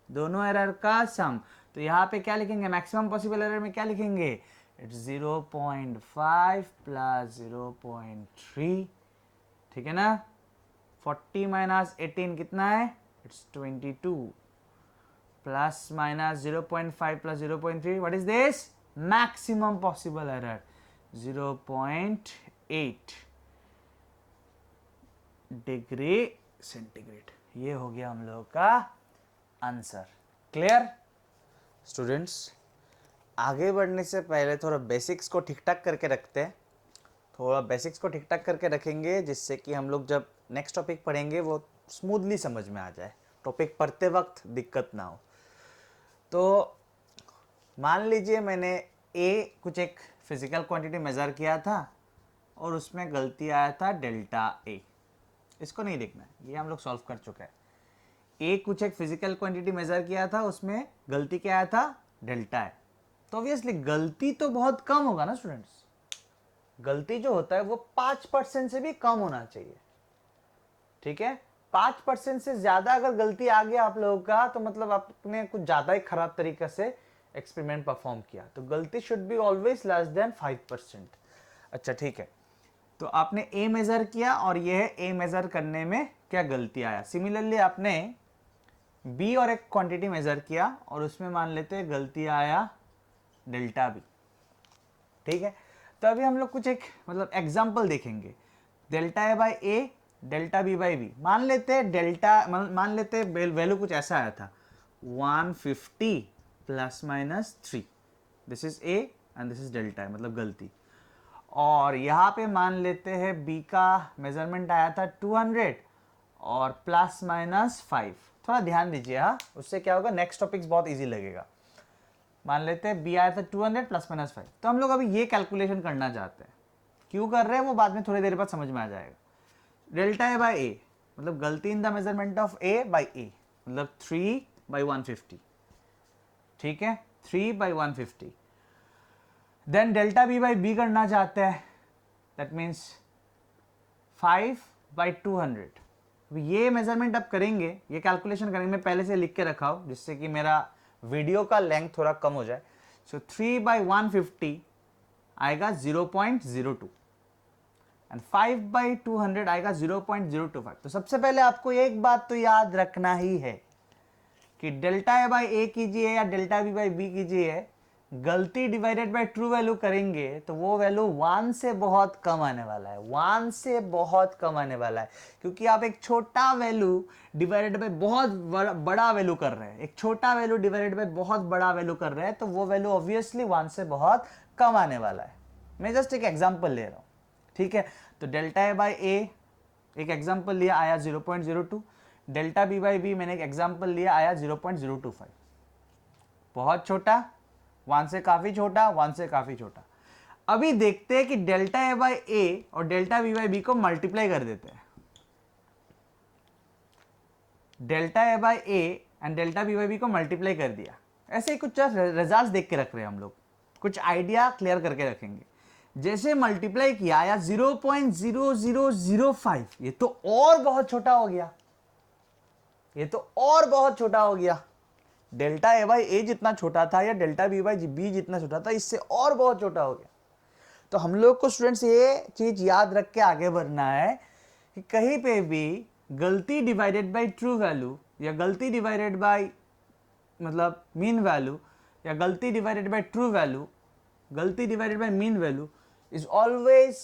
दोनों एरर का सम। तो यहाँ पे क्या लिखेंगे, मैक्सिमम पॉसिबल एरर में क्या लिखेंगे, इट्स 0.5 प्लस 0.3। ठीक है ना, 40 माइनस 18 कितना है, it's 22, plus minus 0.5 plus 0.3, what is this, maximum possible error 0.8 degree centigrade. ये हो गया हम लोगों का आंसर। क्लियर स्टूडेंट्स, आगे बढ़ने से पहले थोड़ा बेसिक्स को ठीक ठाक करके रखते हैं, थोड़ा बेसिक्स को ठीक ठाक करके रखेंगे जिससे कि हम लोग जब नेक्स्ट टॉपिक पढ़ेंगे वो स्मूथली समझ में आ जाए, टॉपिक पढ़ते वक्त दिक्कत ना हो। तो मान लीजिए मैंने कुछ एक फिजिकल क्वांटिटी मेज़र किया था और उसमें गलती आया था डेल्टा ए, इसको नहीं देखना है, ये हम लोग सॉल्व कर चुके हैं। कुछ एक फिजिकल क्वांटिटी मेज़र किया था, उसमें गलती क्या आया था, डेल्टा है। तो ऑब्वियसली गलती तो बहुत कम होगा ना स्टूडेंट्स, गलती जो होता है वो 5% से भी कम होना चाहिए। ठीक है, 5% से ज्यादा अगर गलती आ गया आप लोगों का तो मतलब आपने कुछ ज्यादा ही खराब तरीके से एक्सपेरिमेंट परफॉर्म किया। तो गलती should be always less than 5%। अच्छा ठीक है, तो आपने ए मेजर किया और यह ए मेजर करने में क्या गलती आया। सिमिलरली आपने बी और एक क्वांटिटी मेजर किया और उसमें मान लेते हैं गलती आया डेल्टा बी। ठीक है, तो अभी हम लोग कुछ एक मतलब एग्जाम्पल देखेंगे। Delta A by A, delta B by B. मान लेते हैं डेल्टा, मान लेते हैं वैल्यू कुछ ऐसा आया था 150 plus minus 3, this is A and this is delta है, मतलब गलती। और यहाँ पे मान लेते हैं बी का मेजरमेंट आया था 200 और प्लस माइनस 5। थोड़ा ध्यान दीजिए हाँ, उससे क्या होगा नेक्स्ट टॉपिक्स बहुत इजी लगेगा। मान लेते हैं बी आया था 200 प्लस माइनस 5। तो हम लोग अभी ये कैलकुलेशन करना चाहते हैं, क्यों कर रहे हैं वो बाद में थोड़ी देर बाद समझ में आ जाएगा। डेल्टा ए बाई ए मतलब गलती in the measurement of A by A, मतलब 3 बाई 150। ठीक है, 3/150। Then delta B by B करना चाहते हैं, दैट मीन्स 5/200। ये मेजरमेंट अब करेंगे, ये कैलकुलेशन करेंगे, मैं पहले से लिख के रखा हूं जिससे कि मेरा वीडियो का लेंथ थोड़ा कम हो जाए। सो 3/150 आएगा 0.02 एंड 5/200 आएगा 0.025। तो सबसे पहले आपको एक बात तो याद रखना ही है कि डेल्टा ए बाई ए कीजिए या डेल्टा बी बाई बी कीजिए, गलती डिवाइडेड बाय ट्रू वैल्यू करेंगे तो वो वैल्यू 1 से बहुत कम आने वाला है, 1 से बहुत कम आने वाला है, क्योंकि आप एक छोटा वैल्यू डिवाइडेड बाय बहुत बड़ा वैल्यू कर रहे हैं, एक छोटा वैल्यू डिवाइडेड बाय बहुत बड़ा वैल्यू कर रहे हैं, तो वो वैल्यू ऑब्वियसली 1 से बहुत कम आने वाला है। मैं जस्ट एक एग्जाम्पल ले रहा हूं, ठीक है। तो डेल्टा ए बाई ए एक एग्जाम्पल लिया, आया 0.02। डेल्टा बी बाई बी मैंने एक एग्जाम्पल लिया, आया 0.025। बहुत छोटा, 1 से काफी छोटा, 1 से काफी छोटा। अभी देखते हैं कि डेल्टा ए बाई ए और डेल्टा बी बाई बी को मल्टीप्लाई कर देते हैं। Delta A by A and delta B by B को मल्टीप्लाई कर दिया, ऐसे ही कुछ रिजल्ट्स देख के रख रहे हैं हम लोग, कुछ आइडिया क्लियर करके रखेंगे। जैसे मल्टीप्लाई किया आया 0.0005, ये तो और बहुत छोटा हो गया, ये तो और बहुत छोटा हो गया। डेल्टा ए बाई ए जितना छोटा था या डेल्टा बी बाई बी जितना छोटा था, इससे और बहुत छोटा हो गया। तो हम लोग को स्टूडेंट्स ये चीज याद रख के आगे बढ़ना है कि कहीं पे भी गलती डिवाइडेड बाय ट्रू वैल्यू या गलती डिवाइडेड बाय मतलब मीन वैल्यू या गलती डिवाइडेड बाय ट्रू वैल्यू, गलती divided by mean value is always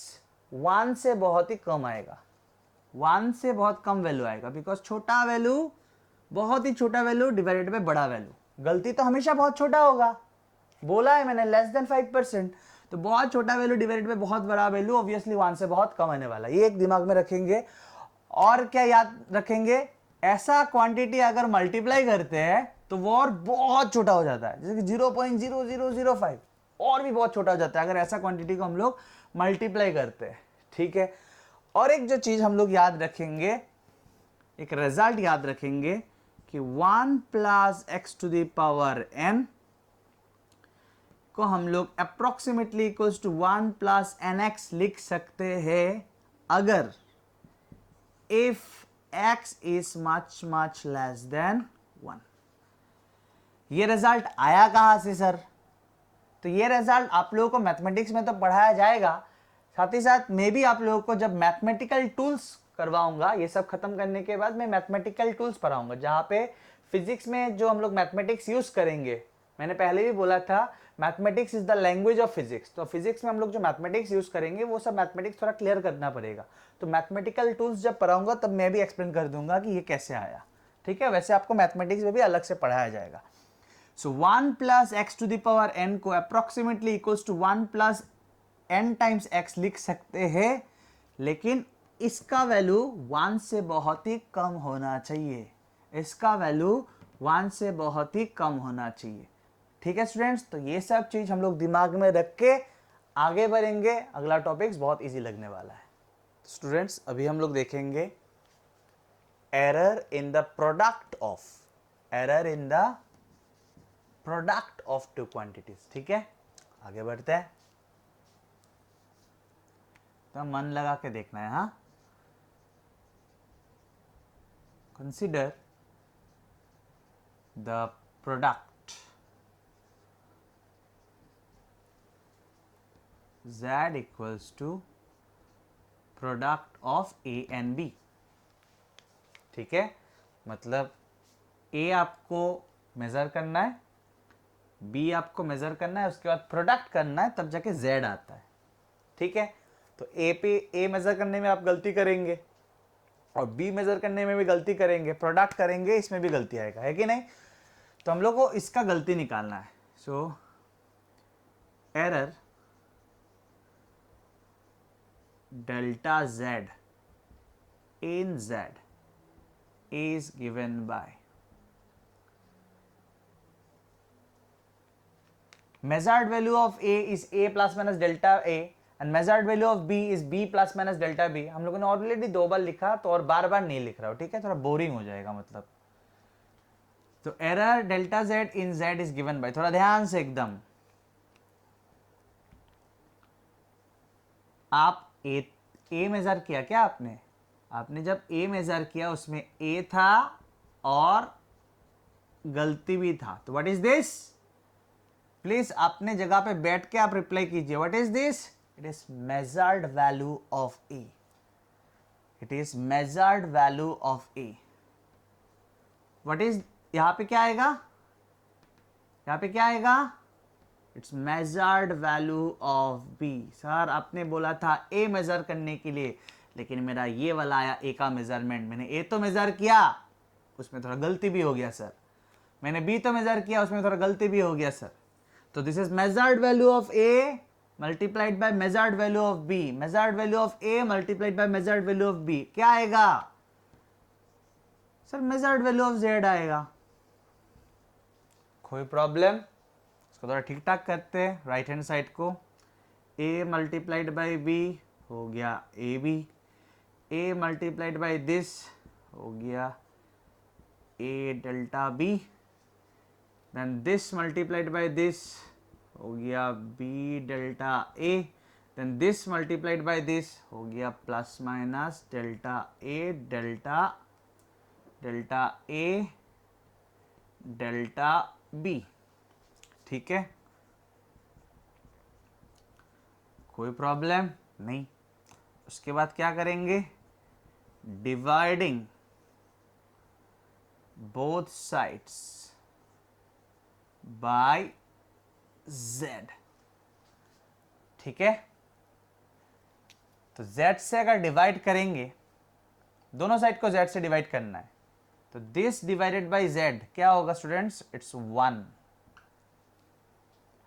1 से बहुत ही कम आएगा, 1 से बहुत कम वैल्यू आएगा, बिकॉज छोटा वैल्यू, बहुत ही छोटा वैल्यू डिवाइडेड बाय बड़ा वैल्यू, गलती तो हमेशा बहुत छोटा होगा, बोला है मैंने लेस देन 5%। तो बहुत छोटा वैल्यू डिवाइडेड बाय बहुत बड़ा वैल्यू ऑब्वियसली 1 से बहुत कम आने वाला है, ये एक दिमाग में रखेंगे। और क्या याद रखेंगे, ऐसा क्वांटिटी अगर मल्टीप्लाई करते हैं तो वो और बहुत छोटा हो जाता है, जैसे कि 0.0005 और भी बहुत छोटा हो जाता है अगर ऐसा क्वांटिटी को हम लोग मल्टीप्लाई करते हैं, ठीक है। और एक जो चीज हम लोग याद रखेंगे, एक रिजल्ट याद रखेंगे कि 1 plus x to the power n को हम लोग approximately equals to 1 plus nx लिख सकते हैं अगर if x is much less than 1। ये रिजल्ट आया कहां से सर? तो ये रिजल्ट आप लोगों को मैथमेटिक्स में तो पढ़ाया जाएगा, साथ ही साथ मैं भी आप लोगों को जब मैथमेटिकल टूल्स करवाऊंगा, ये सब खत्म करने के बाद मैं मैथमेटिकल टूल्स पढ़ाऊंगा, जहां पे फिजिक्स में जो हम लोग मैथमेटिक्स यूज करेंगे, मैंने पहले भी बोला था mathematics is the language of physics, तो फिजिक्स में हम लोग जो मैथमेटिक्स यूज करेंगे वो सब मैथमेटिक्स थोड़ा क्लियर करना पड़ेगा। तो मैथमेटिकल टूल्स जब पढ़ाऊंगा तब मैं भी एक्सप्लेन कर दूंगा कि ये कैसे आया, ठीक है। वैसे आपको मैथमेटिक्स में भी अलग से पढ़ाया जाएगा। So 1 plus x to the power n को approximately equals to 1 plus n times x लिख सकते हैं, लेकिन इसका वैल्यू 1 से बहुत ही कम होना चाहिए, इसका वैल्यू 1 से बहुत ही कम होना चाहिए, ठीक है स्टूडेंट्स। तो ये सब चीज हम लोग दिमाग में रख के आगे बढ़ेंगे, अगला टॉपिक्स बहुत इजी लगने वाला है। स्टूडेंट्स अभी हम लोग देखेंगे error in the product of, error in the product of two quantities, ठीक है। आगे बढ़ते हैं, तो मन लगा के देखना है। हाँ, consider the product z equals to product of a and b, ठीक है। मतलब a आपको मेजर करना है, b आपको मेजर करना है, उसके बाद प्रोडक्ट करना है, तब जाके z आता है, ठीक है। तो a पे a मेजर करने में आप गलती करेंगे और b मेजर करने में भी गलती करेंगे, प्रोडक्ट करेंगे इसमें भी गलती आएगा, है कि नहीं। तो हम लोग को इसका गलती निकालना है। So error delta z in z is given by measured value of a is a plus minus delta a and measured value of b is b plus minus delta b। हम लोगों ने ऑलरेडी 2 बार लिखा तो और बार बार नहीं लिख रहा हूं, ठीक है, थोड़ा बोरिंग हो जाएगा। मतलब तो error delta Z in Z is given bye, थोड़ा ध्यान से एकदम, आप ए मेजर किया क्या आपने? आपने जब ए मेजर किया उसमें ए था और गलती भी था, तो व्हाट इज दिस? प्लीज अपने जगह पे बैठ के आप रिप्लाई कीजिए, what is this? It is measured value of A, it is measured value of A. What is, यहां पे क्या आएगा? यहां पे क्या आएगा? It's measured value of B. Sir आपने बोला था ए मेजर करने के लिए, लेकिन मेरा ये वाला आया ए का मेजरमेंट, मैंने ए तो मेजर किया, उसमें थोड़ा गलती भी हो गया सर, मैंने बी तो मेजर किया, उसमें थोड़ा गलती भी हो गया सर। तो this is measured value of A multiplied by measured value of B, measured value of A multiplied by measured value of B, क्या आएगा sir? Measured value of Z आएगा। कोई प्रॉब्लम? इसको थोड़ा ठीक ठाक करते हैं, राइट हैंड साइड को, a मल्टीप्लाइड बाई बी हो गया A B, A multiplied by this हो गया A delta B, then this multiplied by this हो गया B delta A, then this multiplied by this हो गया plus minus delta A delta delta A delta B. ठीक है, कोई problem नहीं। उसके बाद क्या करेंगे? Dividing both sides by z। ठीक है, तो z से अगर डिवाइड करेंगे, दोनों साइड को z से डिवाइड करना है, तो दिस डिवाइडेड बाय z क्या होगा स्टूडेंट्स? इट्स 1,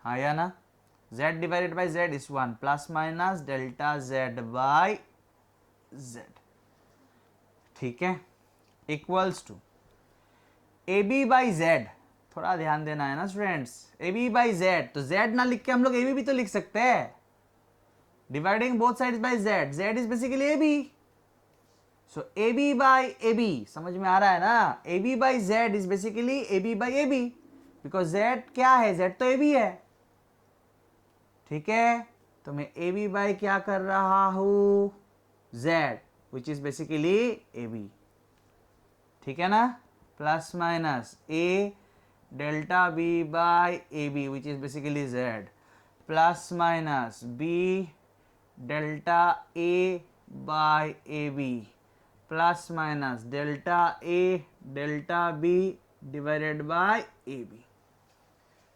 हाँ या ना? z divided by z is 1 plus minus delta z by z। ठीक है, equals to A B by Z, थोड़ा ध्यान देना है ना students, A B by Z, तो z ना लिख के हम लोग ए बी भी तो लिख सकते हैं, dividing both sides by z, z is basically A B, so A B by A B, समझ में आ रहा है ना? A B by Z is basically A B by A B, because z क्या है? z तो ए बी है। ठीक है, तो मैं ए बी बाई क्या कर रहा हूं? z, which is basically A B. ठीक है ना? Plus minus A delta B by A B which is basically z, plus minus B delta A by A B, plus minus delta A delta B divided by A B.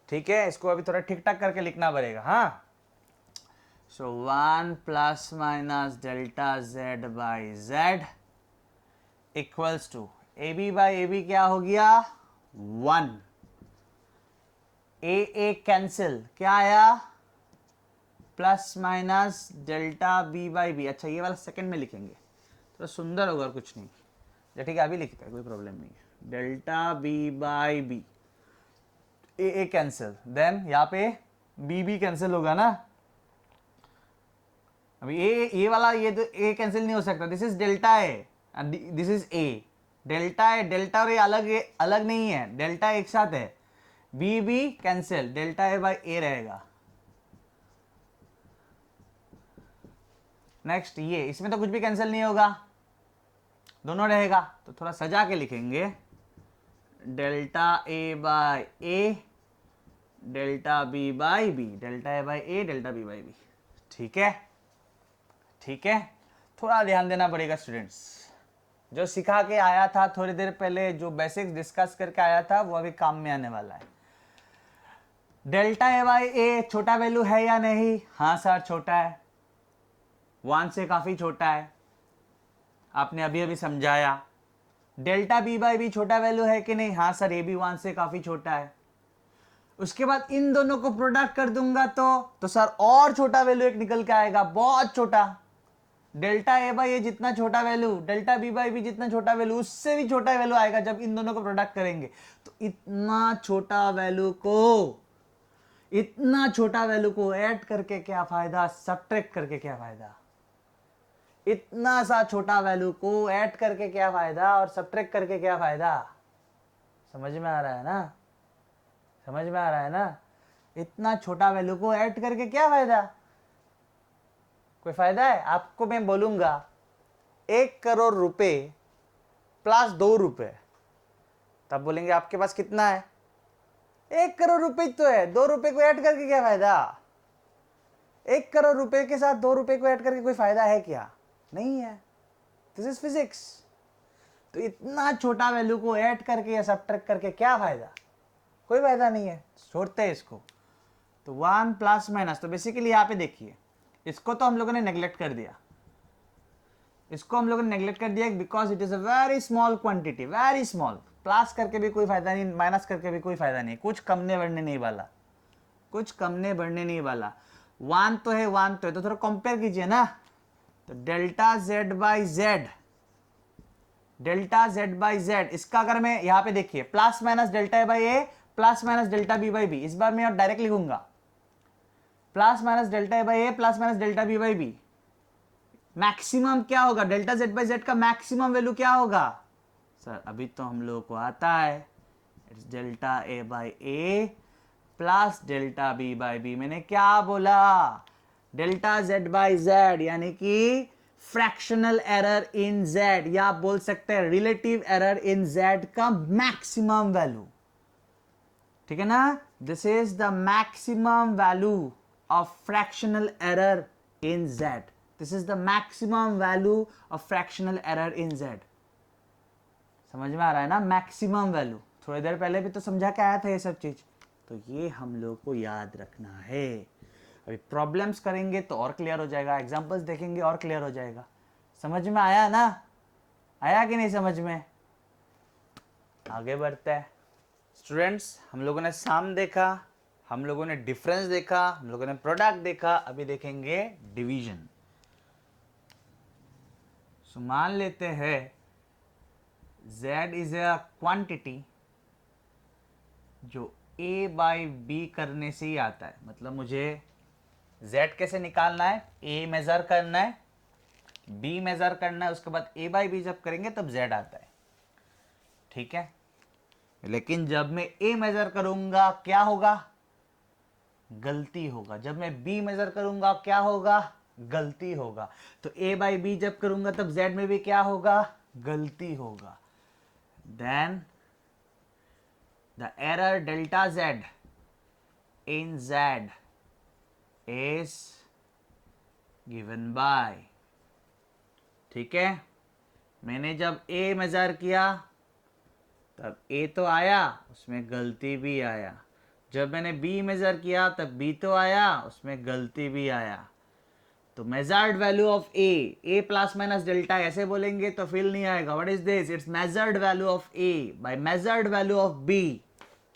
ठीक है, इसको अभी थोड़ा ठीक ठाक करके लिखना पड़ेगा। हाँ, so 1 plus minus delta z by z equals to A B by A B क्या हो गया? 1, ए कैंसिल, क्या आया? Plus minus delta B by B. अच्छा, ये वाला सेकंड में लिखेंगे, थोड़ा सुंदर होगा और कुछ नहीं। ठीक है, अभी लिखते हैं, कोई प्रॉब्लम नहीं है। Delta B by B, A cancel, then यहाँ पे बी बी कैंसिल होगा ना। अभी ये वाला, ये तो ए कैंसिल नहीं हो सकता, this is delta A and this is A, delta है, डेल्टा और ये अलग नहीं है, डेल्टा एक साथ है, B B cancel, delta A by A रहेगा। नेक्स्ट ये, इसमें तो कुछ भी कैंसिल नहीं होगा, दोनों रहेगा, तो थोड़ा सजा के लिखेंगे, delta A by A delta B by B, delta A by A delta B by B. ठीक है, ठीक है, थोड़ा ध्यान देना पड़ेगा स्टूडेंट्स। जो सिखा के आया था थोड़ी देर पहले, जो बेसिक्स डिस्कस करके आया था, वो अभी काम में आने वाला है। डेल्टा ए बाई ए छोटा वैल्यू है या नहीं? हाँ सर, छोटा है, 1 से काफी छोटा है, आपने अभी अभी समझाया। डेल्टा बी बाई बी छोटा वैल्यू है कि नहीं? हाँ सर, ये भी 1 से काफी छोटा है। उसके बाद इन दोनों को प्रोडक्ट कर दूंगा तो सर और छोटा वैल्यू एक निकल के आएगा, बहुत छोटा। डेल्टा ए बाई ए जितना छोटा value, delta B by B जितना छोटा वैल्यू, उससे भी छोटा वैल्यू आएगा जब इन दोनों को प्रोडक्ट करेंगे। तो इतना छोटा वैल्यू को ऐड करके क्या फायदा, सब्ट्रैक्ट करके क्या फायदा? इतना सा छोटा वैल्यू को ऐड करके क्या फायदा और सब्ट्रैक्ट करके क्या फायदा? समझ में आ रहा है ना, समझ में आ रहा है ना। इतना छोटा वैल्यू को ऐड करके क्या फायदा, कोई फायदा है? आपको मैं बोलूंगा 1 करोड़ रुपए प्लस 2 रुपए, तब बोलेंगे आपके पास कितना है? 1 करोड़ रुपए तो है, 2 रुपए को ऐड करके क्या फायदा? 1 करोड़ रुपए के साथ 2 रुपए को ऐड करके कोई फायदा है क्या? नहीं है। This is physics. तो इतना छोटा वैल्यू को ऐड करके या सब्ट्रैक्ट करके क्या फायदा? कोई फायदा नहीं है, छोड़ते हैं इसको। तो 1 प्लस माइनस, तो बेसिकली यहाँ पे देखिए, इसको तो हम लोगों ने नेग्लेक्ट कर दिया, इसको हम लोगों ने नेग्लेक्ट कर दिया because it is a very small quantity, very small. Plus करके भी कोई फायदा नहीं, माइनस करके भी कोई फायदा नहीं, कुछ कमने बढ़ने नहीं वाला, कुछ कमने बढ़ने नहीं वाला। 1 तो है, 1 तो है, तो थोड़ा कंपेयर कीजिए ना। तो delta z by z, delta z by z, इसका अगर मैं यहाँ पे देखिए plus minus delta A by A plus minus delta B by b, इस बार मैं डायरेक्ट लिखूंगा plus minus delta A by A plus minus delta B by B. Maximum क्या होगा? डेल्टा जेड बाई जेड का मैक्सिमम वैल्यू क्या होगा? Sir अभी तो हम लोगों को आता है, it's delta A by A plus delta B by b. मैंने क्या बोला? डेल्टा जेड बाई जेड, यानी कि फ्रैक्शनल एरर इन जेड, या आप बोल सकते हैं रिलेटिव एरर इन जेड का मैक्सिमम वैल्यू। ठीक है ना? This is the maximum value of fractional error in Z. This is the maximum value of fractional error in Z. समझ में आ रहा है ना? मैक्सिमम वैल्यू, थोड़ी देर पहले भी तो समझा के आया था ये सब चीज, तो ये हम लोग को याद रखना है। अभी प्रॉब्लम्स करेंगे तो और क्लियर हो जाएगा, एग्जांपल्स देखेंगे और क्लियर हो जाएगा। समझ में आया ना? आया कि नहीं समझ में? आगे बढ़ते हैं स्टूडेंट्स। हम लोगों ने सम देखा, हम लोगों ने डिफरेंस देखा, हम लोगों ने प्रोडक्ट देखा, अभी देखेंगे डिवीजन। सो मान लेते हैं z इज अ क्वांटिटी जो a बाई बी करने से ही आता है। मतलब मुझे z कैसे निकालना है? a मेजर करना है, b मेजर करना है, उसके बाद a बाई बी जब करेंगे तब z आता है। ठीक है, लेकिन जब मैं a मेजर करूंगा क्या होगा? गलती होगा। जब मैं b मेजर करूंगा क्या होगा? गलती होगा। तो a बाई बी जब करूंगा तब z में भी क्या होगा? गलती होगा। Then the error delta z in z is given by, ठीक है, मैंने जब a मेजर किया तब a तो आया, उसमें गलती भी आया। जब मैंने b मेजर किया तब b तो आया, उसमें गलती भी आया। तो measured value of a plus minus delta ऐसे बोलेंगे तो फील नहीं आएगा। What is this? It's measured value of a bye measured value of b।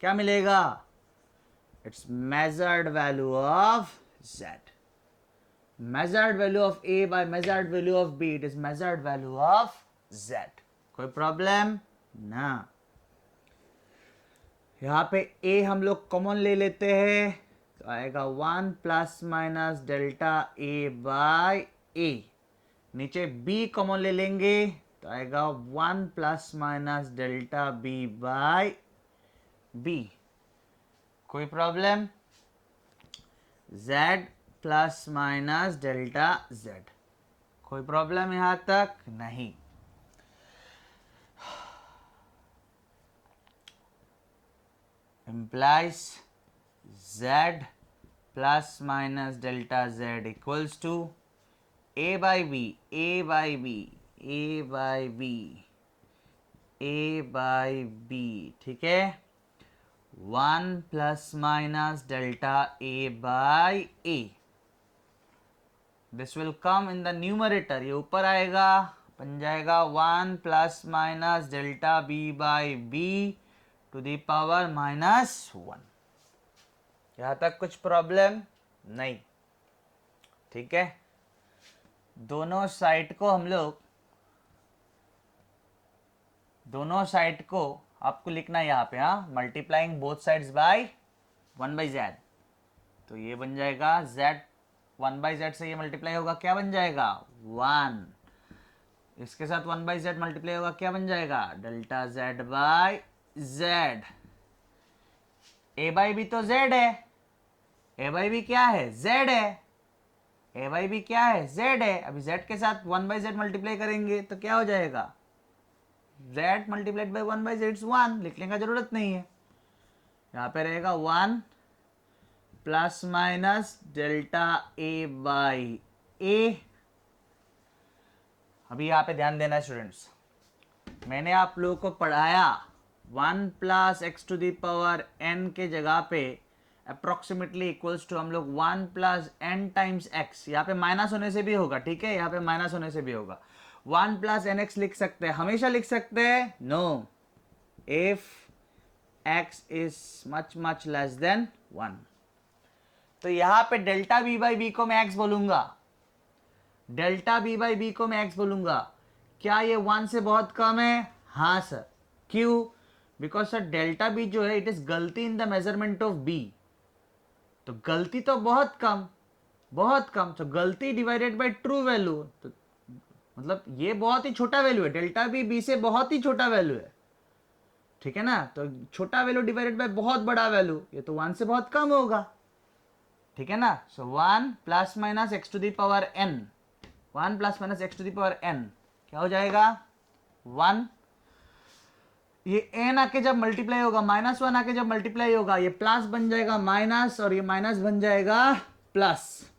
क्या मिलेगा? It's measured value of z। Measured value of a bye measured value of b, it is measured value of z। कोई problem ना? यहां पे a हम लोग common ले लेते हैं तो आएगा 1 plus minus delta a by a। नीचे b कॉमन ले लेंगे तो आएगा 1 plus minus delta b by b। कोई problem? z plus minus delta z, कोई प्रॉब्लम यहां तक? नहीं। implies z plus minus delta z equals to a by b, a by b, a by b, a by b। ठीक है, 1 plus minus delta a by a। This will come in the numerator, ये ऊपर आएगा, बन जाएगा 1 plus minus delta b by b to the power -1। यहां तक कुछ प्रॉब्लम नहीं? ठीक है, दोनों साइड को हम लोग, दोनों साइड को आपको लिखना है यहाँ पे, हाँ, multiplying both sides bye 1 by Z. तो ये बन जाएगा z, 1 बाई जेड से ये मल्टीप्लाई होगा, क्या बन जाएगा? 1। इसके साथ 1 बाई जेड मल्टीप्लाई होगा, क्या बन जाएगा? Delta z by z, a by b तो z है, a बाई बी क्या है, z है, a बाई बी क्या है, z है। अभी z के साथ 1/z मल्टीप्लाई करेंगे तो क्या हो जाएगा, z multiplied by 1/z it's 1, लिखने का जरूरत नहीं है, यहाँ पे रहेगा 1 plus minus delta a by a। अभी यहाँ पे ध्यान देना है स्टूडेंट्स, मैंने आप लोगों को पढ़ाया 1 plus x to the power n के जगह पे अप्रोक्सीमेटली इक्वल्स टू हम लोग 1 प्लस n टाइम्स x, यहाँ पे माइनस होने से भी होगा, ठीक है, यहाँ पे माइनस होने से भी होगा, 1 प्लस एन एक्स लिख सकते हैं, हमेशा लिख सकते हैं, no, if x is much less than 1। तो यहाँ पे डेल्टा b बाई बी को मैं x बोलूंगा, डेल्टा b बाई बी को मैं x बोलूंगा। क्या ये 1 से बहुत कम है, हाँ सर, क्यों, बिकॉज सर डेल्टा b जो है इट इज गलती in the measurement of b, तो गलती तो बहुत कम, बहुत कम, तो गलती डिवाइडेड बाय ट्रू वैल्यू, तो मतलब ये बहुत ही छोटा वैल्यू है, डेल्टा b से बहुत ही छोटा वैल्यू है, ठीक है ना, तो छोटा वैल्यू डिवाइडेड बाय बहुत बड़ा वैल्यू, ये तो 1 से बहुत कम होगा, ठीक है ना। So 1 plus minus x to the power n, 1 plus minus x to the power n क्या हो जाएगा, 1, ये n आके जब मल्टीप्लाई होगा, -1 आके जब मल्टीप्लाई होगा, ये प्लस बन जाएगा माइनस, और ये माइनस बन जाएगा प्लस,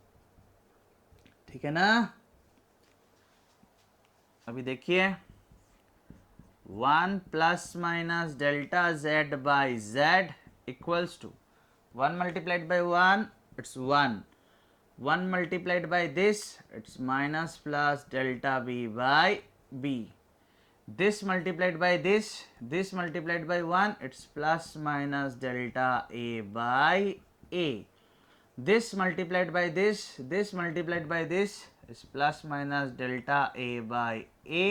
ठीक है ना। अभी देखिए 1 plus minus delta z by z equals to 1 multiplied by 1 it's 1, 1 multiplied by this it's minus plus delta b by b, this multiplied by this multiplied by 1 it's plus minus delta a by a, this multiplied by this multiplied by this is plus minus delta a by a,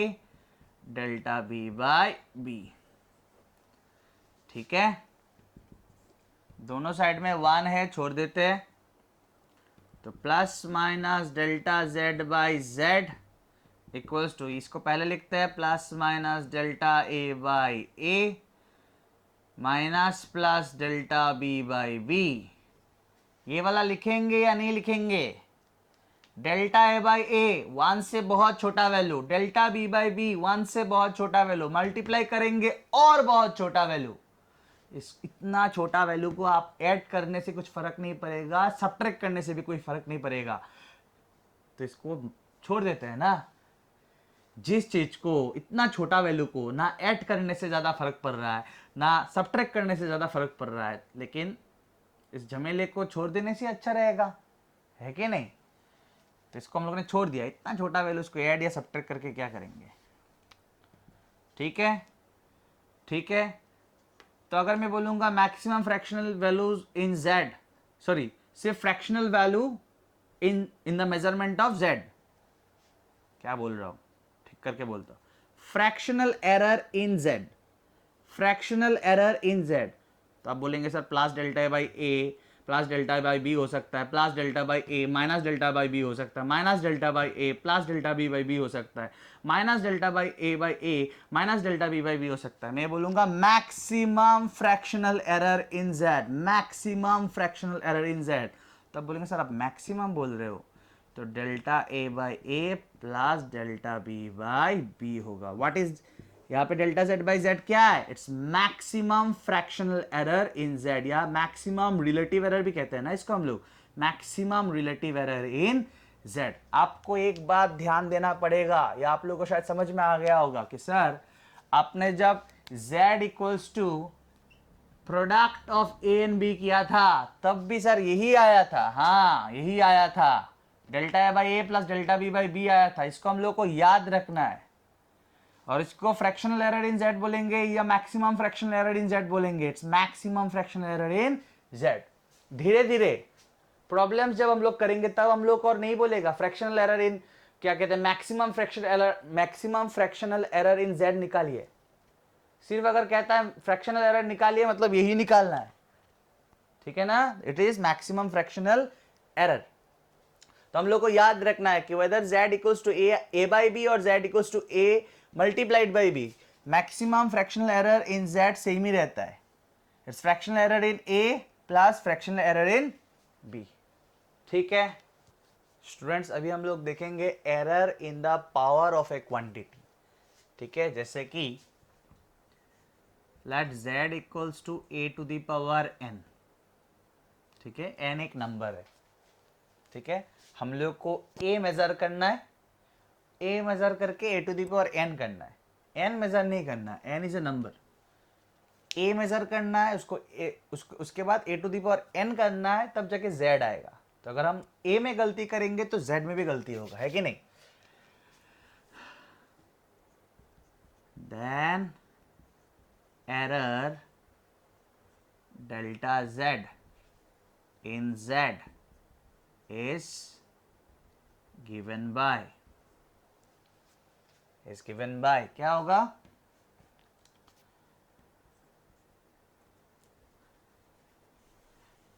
delta b by b, ठीक है। दोनों side में 1 है, छोड़ देते हैं, तो plus minus delta z by z equals to, इसको पहले लिखते हैं plus minus delta a by a minus plus delta b by b, ये वाला लिखेंगे या नहीं लिखेंगे, डेल्टा a बाई a 1 से बहुत छोटा value, delta b by b 1 से बहुत छोटा वैल्यू, मल्टीप्लाई करेंगे और बहुत छोटा वैल्यू, इस इतना छोटा वैल्यू को आप ऐड करने से कुछ फर्क नहीं पड़ेगा, सब्ट्रैक्ट करने से भी कोई फर्क नहीं पड़ेगा, तो इसको छोड़ देते हैं ना। जिस चीज को, इतना छोटा वैल्यू को ना ऐड करने से ज्यादा फर्क पड़ रहा है, ना सब्ट्रैक्ट करने से ज्यादा फर्क पड़ रहा है, लेकिन इस झमेले को छोड़ देने से अच्छा रहेगा, है कि नहीं। तो इसको हम लोगों ने छोड़ दिया, इतना छोटा वैल्यू, इसको ऐड या सब्ट्रैक्ट करके क्या करेंगे, ठीक है, ठीक है। तो अगर मैं बोलूंगा maximum fractional values in z, sorry सिर्फ fractional value in the measurement of z, क्या बोल रहा हूं, ठीक करके बोलता हूं, fractional error in z, fractional error in z, तो आप बोलेंगे sir plus delta by A plus delta by B हो सकता है, plus delta by A minus delta by B हो सकता है, minus delta by A plus delta B by B हो सकता है, minus delta by A minus delta B by B हो सकता है। मैं बोलूंगा maximum fractional error in z, maximum fractional error in z, तब बोलेंगे सर आप मैक्सिमम बोल रहे हो, तो delta A by A plus delta B by b होगा। व्हाट इज यहाँ पे डेल्टा जेड बाई जेड क्या है, it's maximum fractional error in z, या मैक्सिमम रिलेटिव एरर भी कहते हैं ना इसको हम लोग, maximum relative error in Z. आपको एक बात ध्यान देना पड़ेगा, या आप लोगों को शायद समझ में आ गया होगा कि सर आपने जब z equals to product of a and b किया था तब भी सर यही आया था, हाँ यही आया था, delta A by A plus delta B by b आया था, इसको हम लोग को याद रखना है। और इसको फ्रैक्शनल एरर इन जेड बोलेंगे या maximum fractional error in Z बोलेंगे, it's maximum fractional error in Z. धीरे धीरे प्रॉब्लम्स जब हम लोग करेंगे तब हम लोग और नहीं बोलेगा फ्रैक्शनल एरर इन, क्या कहते हैं, maximum fractional error in Z निकालिए, सिर्फ अगर कहता है फ्रैक्शनल एरर निकालिए मतलब यही निकालना है, ठीक है ना, it is maximum fractional error. तो हम लोग को याद रखना है कि whether z equals to A by B और z equals to A multiplied by B, maximum fractional error in z same ही रहता है, it's fractional error in a plus fractional error in b। ठीक है स्टूडेंट्स, अभी हम लोग देखेंगे error in the power of a quantity. ठीक है, जैसे कि late z equals to a to the power n। ठीक है, n एक नंबर है। ठीक है, हम लोग को a मेजर करना है, a मेजर करके a to the power n करना है, n मेजर नहीं करना है, n is a number. a measure करना है उसके बाद a to the power n करना है, तब जाके z आएगा। तो अगर हम a में गलती करेंगे तो z में भी गलती होगा, है कि नहीं? Then error delta z in z is given by क्या होगा?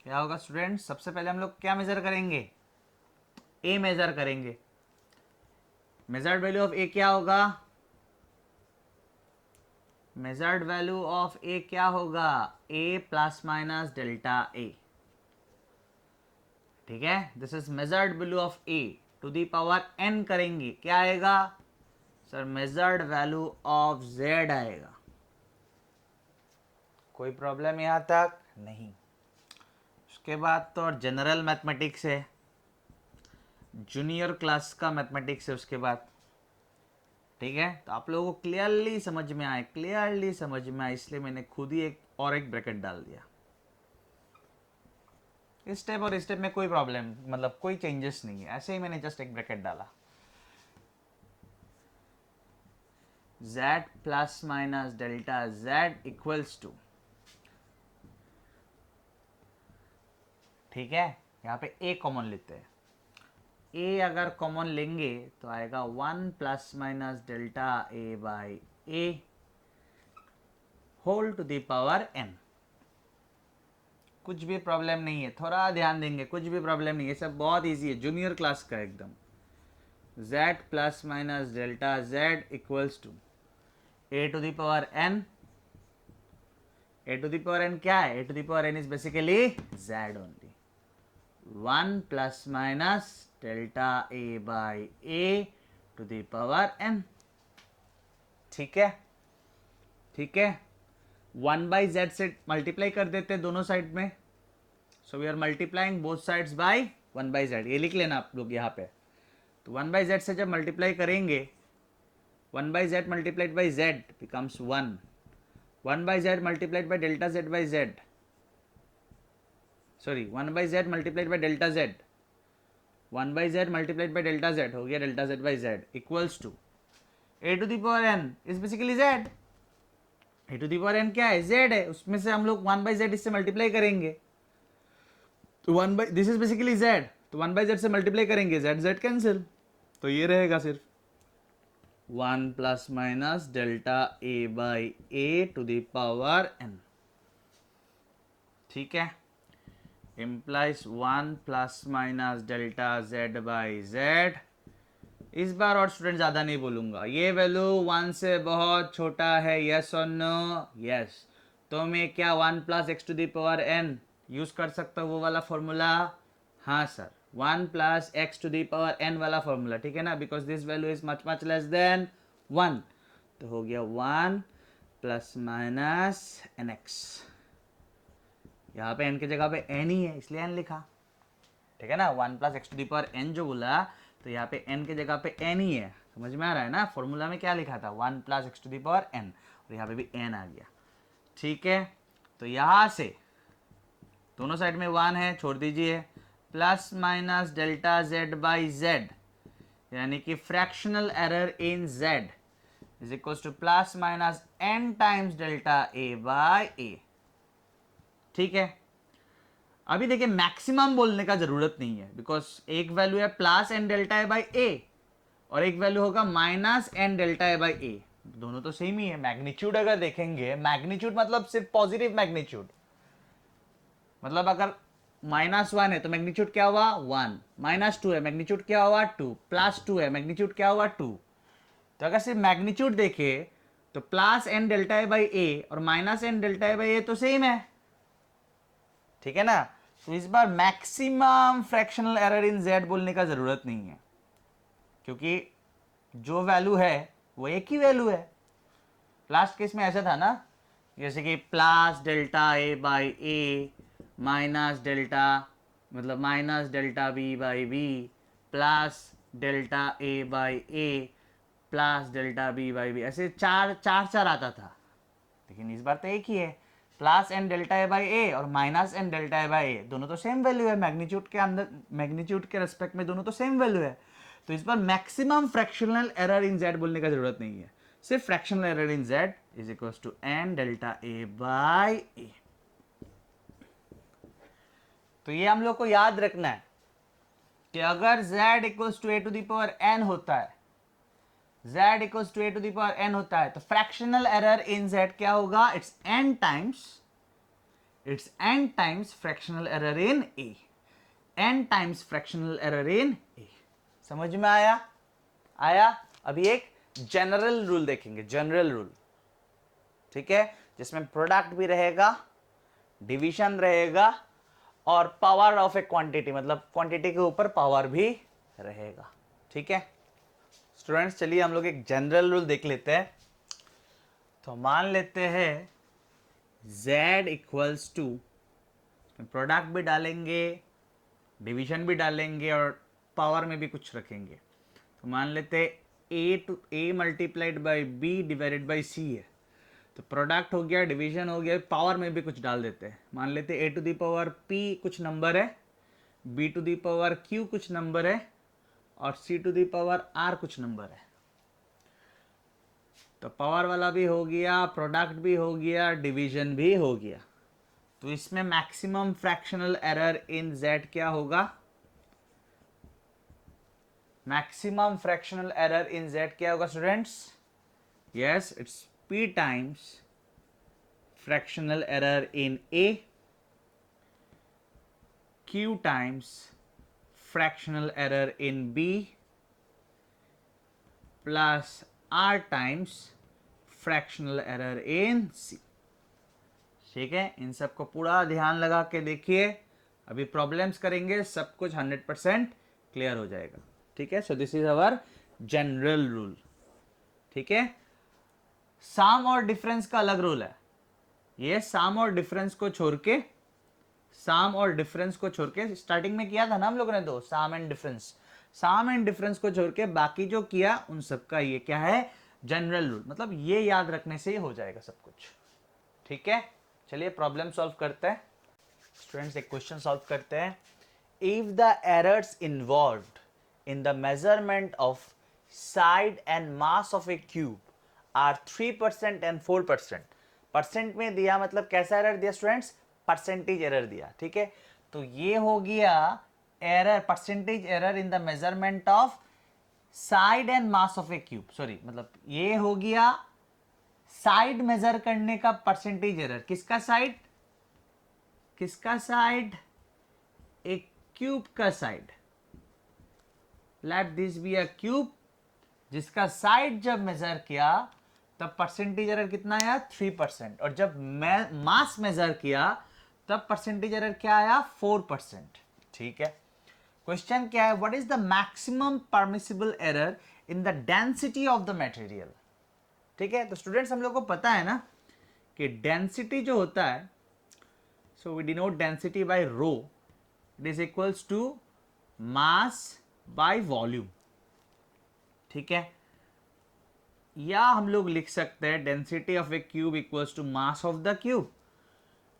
क्या होगा स्टूडेंट? सबसे पहले हम लोग क्या मेजर करेंगे? a मेजर करेंगे। मेजर्ड वैल्यू ऑफ a क्या होगा? मेजर्ड वैल्यू ऑफ a क्या होगा? a plus minus delta a। ठीक है, this is measured value of a to the power n करेंगे, क्या आएगा sir? Measured value of z आएगा। कोई प्रॉब्लम यहां तक? नहीं। उसके बाद तो जनरल मैथमेटिक्स है, जूनियर क्लास का मैथमेटिक्स है उसके बाद। ठीक है, तो आप लोगों को क्लियरली समझ में आए, इसलिए मैंने खुद ही एक ब्रैकेट डाल दिया। इस स्टेप और इस स्टेप में कोई प्रॉब्लम, मतलब कोई चेंजेस नहीं है, ऐसे ही मैंने जस्ट एक ब्रैकेट डाला। z plus minus delta z equals to, ठीक है, यहाँ पे a कॉमन लेते हैं। a अगर कॉमन लेंगे तो आएगा 1 plus minus delta a by a whole to the power n। कुछ भी प्रॉब्लम नहीं है, थोड़ा ध्यान देंगे, कुछ भी प्रॉब्लम नहीं है, सब बहुत इजी है, जूनियर क्लास का एकदम। z plus minus delta z equals to a to the power n। a to the power n क्या है? a to the power n is basically z only. 1 plus minus delta a by a to the power n। ठीक है, ठीक है, 1 by z से multiply कर देते हैं दोनों साइड में। So we are multiplying both sides by 1 by z, ये लिख लेना आप लोग यहाँ पे। तो 1 बाई z से जब मल्टीप्लाई करेंगे, 1 by z multiplied by z becomes 1। 1 by z multiplied by delta z by z, sorry 1 by z multiplied by delta z, 1 by z multiplied by delta z हो गया delta z by z equals to a to the power n is basically z। a to the power n क्या है? z है, उसमें से हम लोग 1 by z इससे मल्टीप्लाई करेंगे, तो 1 by this is basically z, तो 1 बाई z से मल्टीप्लाई करेंगे, z कैंसिल, तो ये रहेगा सिर्फ 1 plus minus delta a by a to the power n। ठीक है, implies 1 plus minus delta z by z। इस बार और स्टूडेंट ज़्यादा नहीं बोलूँगा, ये वैल्यू 1 से बहुत छोटा है, यस और नो? यस। तो मैं क्या 1 plus x to the power n use कर सकता हूँ, वो वाला फॉर्मूला? हाँ sir, 1 plus x to the power n वाला फॉर्मूला, ठीक है ना, because this value is much much less than 1। तो हो गया 1 प्लस माइनस एन एक्स, यहाँ पे n की जगह पे n ही है इसलिए n लिखा, ठीक है ना। 1 plus x to the power n जो बोला, तो यहाँ पे n के जगह पे n ही है, समझ में आ रहा है ना। फॉर्मूला में क्या लिखा था? 1 plus x to the power n, और यहाँ पे भी n आ गया। ठीक है, तो यहाँ से दोनों साइड में 1 है, छोड़ दीजिए, plus minus delta z by z, यानी कि fractional error in z is equal two plus minus n times delta a by a। ठीक है, अभी देखिए मैक्सिमम बोलने का जरूरत नहीं है, बिकॉज एक वैल्यू है plus N delta A by A और एक वैल्यू होगा minus N delta A by A, दोनों तो सेम ही है। मैग्नीट्यूड अगर देखेंगे, मैग्नीट्यूड मतलब सिर्फ पॉजिटिव मैग्नीट्यूड, मतलब अगर -1 है तो मैग्नीट्यूड क्या हुआ? 1, -2 है मैग्नीट्यूड क्या हुआ? 2, +2 है मैग्नीट्यूड क्या हुआ? 2। तो अगर सिर्फ मैग्नीट्यूड देखे तो plus N delta A by A और minus N delta A by A तो सेम है, ठीक है ना। तो इस बार maximum fractional error in Z बोलने का जरूरत नहीं है, क्योंकि जो वैल्यू है वो एक ही वैल्यू है। लास्ट केस में ऐसा था ना, जैसे कि plus delta A by A minus delta मतलब minus delta B by B plus delta A by A plus delta B by B, ऐसे चार चार चार आता था। लेकिन इस बार तो एक ही है, plus N delta A by A और minus N delta A by A, दोनों तो सेम वैल्यू है, मैग्नीट्यूड के अंदर मैग्नीट्यूड के रेस्पेक्ट में दोनों तो सेम वैल्यू है। तो इस बार maximum fractional error in Z बोलने का जरूरत नहीं है, सिर्फ fractional error in Z is equal to N delta A by A. तो ये हम लोग को याद रखना है कि अगर z equals to a to the power n होता है, z equals to a to the power n होता है, तो फ्रैक्शनल एरर इन z क्या होगा, it's n times fractional error in a, n times fractional error in a। समझ में आया। अभी एक जनरल रूल देखेंगे, जनरल रूल, ठीक है, जिसमें प्रोडक्ट भी रहेगा, डिवीजन रहेगा और पावर ऑफ ए क्वांटिटी, मतलब क्वांटिटी के ऊपर पावर भी रहेगा, ठीक है। स्टूडेंट्स चलिए हम लोग एक जनरल रूल देख लेते हैं। तो मान लेते हैं z इक्वल्स टू, प्रोडक्ट भी डालेंगे, डिवीजन भी डालेंगे और पावर में भी कुछ रखेंगे। तो मान लेते हैं a multiplied by b divided by c है। तो प्रोडक्ट हो गया, डिवीजन हो गया, पावर में भी कुछ डाल देते हैं। मान लेते हैं a to the power p कुछ नंबर है, b to the power q कुछ नंबर है और c to the power r कुछ नंबर है। तो पावर वाला भी हो गया, प्रोडक्ट भी हो गया, डिवीजन भी हो गया। तो इसमें maximum fractional error in z क्या होगा, maximum fractional error in z क्या होगा students, yes it's p times fractional error in A, q times fractional error in B plus r times fractional error in C। ठीक है, इन सब को पूरा ध्यान लगा के देखिए, अभी प्रॉब्लम्स करेंगे, सब कुछ 100% क्लियर हो जाएगा, ठीक है। So this is our general rule, ठीक है। साम और डिफरेंस का अलग रूल है, ये साम और डिफरेंस को छोड़ के, साम और डिफरेंस को छोड़ के, स्टार्टिंग में किया था ना हम लोगों ने दो, साम एंड डिफरेंस, साम एंड डिफरेंस को छोड़ के बाकी जो किया उन सब का ये क्या है, जनरल रूल, मतलब ये याद रखने से ही हो जाएगा सब कुछ, ठीक है। चलिए प्रॉब्लम सॉल्व करते हैं स्टूडेंट्स, एक क्वेश्चन सॉल्व करते हैं। If the errors involved in the measurement of side and mass of a cube are 3% and 4%, percent में दिया मतलब कैसा एरर दिया स्टूडेंट्स, परसेंटेज एरर दिया, ठीक है। तो ये हो गया error, percentage error in the measurement of side and mass of a cube, sorry मतलब ये हो गया साइड मेजर करने का परसेंटेज एरर, किसका साइड, किसका साइड, एक क्यूब का side, let this be a cube, जिसका साइड जब मेजर किया तब परसेंटेज एरर कितना आया 3%, और जब मास मेजर किया तब परसेंटेज एरर क्या आया 4%, ठीक है। क्वेश्चन क्या है, what is the maximum permissible error in the density of the material, ठीक है। तो स्टूडेंट्स हम लोग को पता है ना कि डेंसिटी जो होता है, so we denote density by rho, it is equals to mass by volume, ठीक है। या हम लोग लिख सकते हैं density of a cube equals to mass of the cube.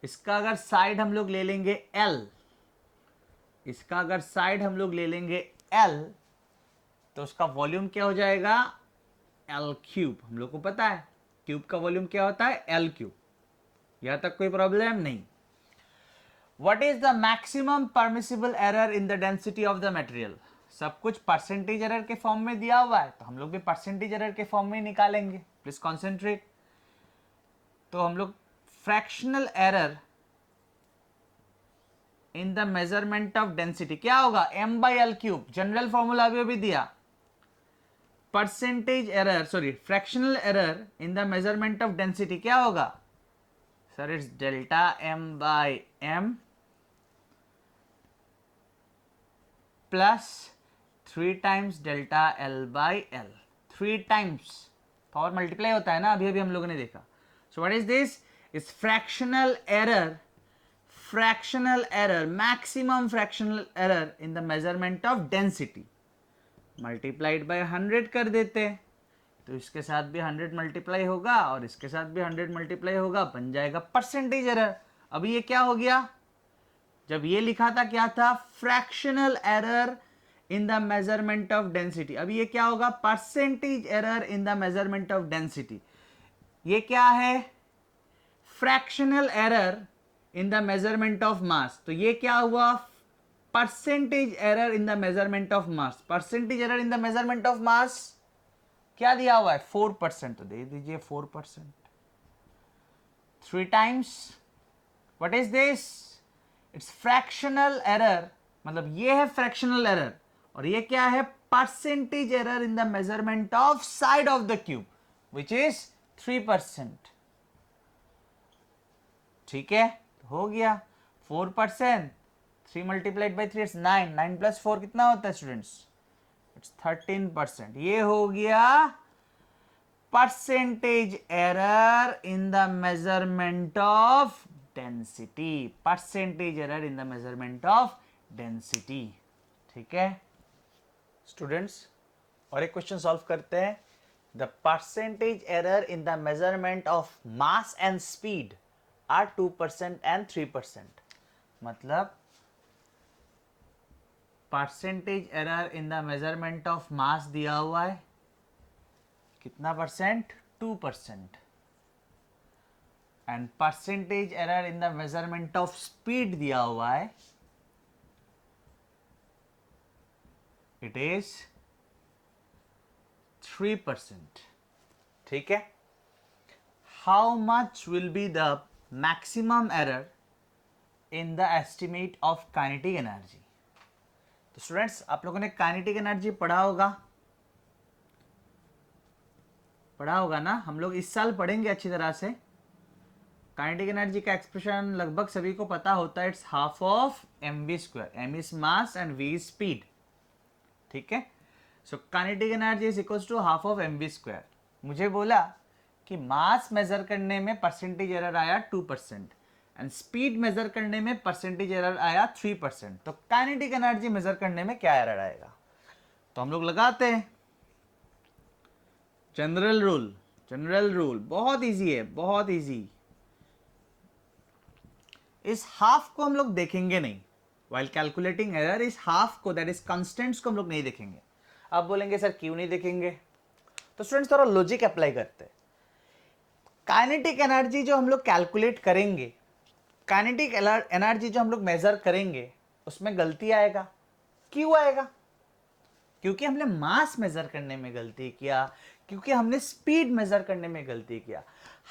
इसका अगर साइड हम लोग ले लेंगे L, इसका अगर साइड हम लोग ले लेंगे L, तो उसका वॉल्यूम क्या हो जाएगा L क्यूब। हम लोग को पता है क्यूब का वॉल्यूम क्या होता है L क्यूब, यहां तक कोई प्रॉब्लम नहीं। What is the maximum permissible error in the density of the material, सब कुछ परसेंटेज एरर के फॉर्म में दिया हुआ है, तो हम लोग भी परसेंटेज एरर के फॉर्म में निकालेंगे, प्लीज कॉन्सेंट्रेट। तो हम लोग fractional error in the measurement of density क्या होगा m by l cube, general formula अभी दिया, percentage error, sorry fractional error in the measurement of density क्या होगा sir? It's delta m by m plus 3 times delta l by l, 3 times power multiply होता है ना, अभी अभी हम लोगों ने देखा. So what is this? Is fractional error, fractional error, maximum fractional error in the measurement of density multiplied by 100 कर देते हैं, तो इसके साथ भी 100 मल्टीप्लाई होगा और इसके साथ भी 100 मल्टीप्लाई होगा, बन जाएगा परसेंटेज एरर. अभी ये क्या हो गया? जब ये लिखा था क्या था? Fractional error in the measurement of density. अभी ये क्या होगा? Percentage error in the measurement of density. ये क्या है? Fractional error in the measurement of mass. तो ये क्या हुआ? Percentage error in the measurement of mass. Percentage error in the measurement of mass क्या दिया हुआ है? 4%. तो दे दीजिए 4%. 3 times what is this? It's fractional error, मतलब ये है फ्रैक्शनल एरर और ये क्या है? Percentage error in the measurement of side of the cube which is 3%. ठीक है, हो गया 4%. 3 मल्टीप्लाइड बाई 3 इट्स 9. 9 प्लस 4 कितना होता है स्टूडेंट्स? इट्स 13%. ये हो गया percentage error in the measurement of density. Percentage error in the measurement of density. ठीक है स्टूडेंट्स, और एक क्वेश्चन सॉल्व करते हैं. The percentage error in the measurement of mass and speed are 2% and 3%. मतलब percentage error in the measurement of mass दिया हुआ है कितना percent? 2%. And percentage error in the measurement of speed दिया हुआ है, इट इज 3%. ठीक है. How much will be the maximum error in the estimate of kinetic energy? तो स्टूडेंट्स आप लोगों ने काइनेटिक एनर्जी पढ़ा होगा ना? हम लोग इस साल पढ़ेंगे अच्छी तरह से. काइनेटिक एनर्जी का एक्सप्रेशन लगभग सभी को पता होता है. It's half of mv². m is mass and v is speed. ठीक है. So kinetic energy is equals to half of mv². मुझे बोला कि मास मेजर करने में परसेंटेज एरर आया 2% एंड स्पीड मेजर करने में परसेंटेज एरर आया 3%. तो काइनेटिक एनर्जी मेजर करने में क्या एरर आएगा? तो हम लोग लगाते हैं जनरल रूल. बहुत इजी है, बहुत इजी. इस हाफ को हम लोग देखेंगे नहीं वाइल कैलकुलेटिंग एरर. इस हाफ को, दैट इज कांस्टेंट्स को हम लोग नहीं देखेंगे. आप बोलेंगे सर क्यों नहीं देखेंगे? तो स्टूडेंट्स थोड़ा लॉजिक अप्लाई करते हैं. काइनेटिक एनर्जी जो हम लोग कैलकुलेट करेंगे, काइनेटिक एनर्जी जो हम लोग मेजर करेंगे, उसमें गलती आएगा. क्यों आएगा? क्योंकि हमने मास मेजर करने में गलती किया, क्योंकि हमने स्पीड मेजर करने में गलती किया.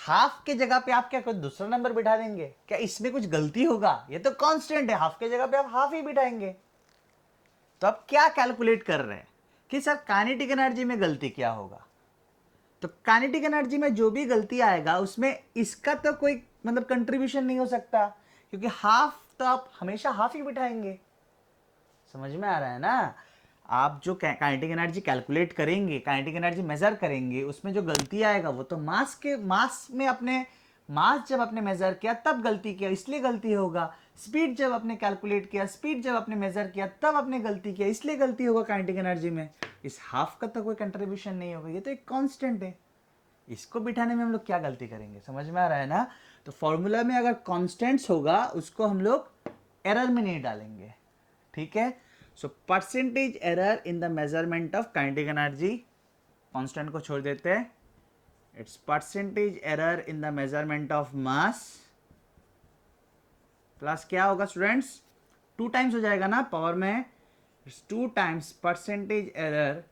हाफ के जगह पे आप क्या कोई दूसरा नंबर बिठा देंगे? क्या इसमें कुछ गलती होगा? ये तो कांस्टेंट है. हाफ के जगह पे आप हाफ ही बिठाएंगे. तो आप क्या कैलकुलेट कर रहे हैं कि सर काइनेटिक एनर्जी में गलती क्या होगा? तो काइनेटिक एनर्जी में जो भी गलती आएगा उसमें इसका तो कोई मतलब कंट्रीब्यूशन नहीं हो सकता, क्योंकि हाफ तो आप हमेशा हाफ ही बिठाएंगे. समझ में आ रहा है ना? आप जो काइनेटिक एनर्जी कैलकुलेट करेंगे, काइनेटिक एनर्जी मेजर करेंगे, उसमें जो गलती आएगा वो तो मास में अपने मास जब आपने मेजर किया तब गलती किया, इसलिए गलती होगा. स्पीड जब आपने कैलकुलेट किया, स्पीड जब आपने मेजर किया तब आपने गलती किया, इसलिए गलती होगा काइनेटिक एनर्जी में. इस हाफ का तो कोई कंट्रीब्यूशन नहीं होगा, ये तो एक कांस्टेंट है. इसको बिठाने में हम लोग क्या गलती करेंगे? समझ में आ रहा है ना? तो फॉर्मूला में अगर कांस्टेंट्स होगा उसको हम लोग एरर में नहीं डालेंगे. ठीक है. So percentage error in the measurement of kinetic energy, constant को छोड़ देते हैं. It's percentage error in the measurement of mass plus क्या होगा स्टूडेंट्स? 2 टाइम्स हो जाएगा ना पावर में. It's 2 times percentage error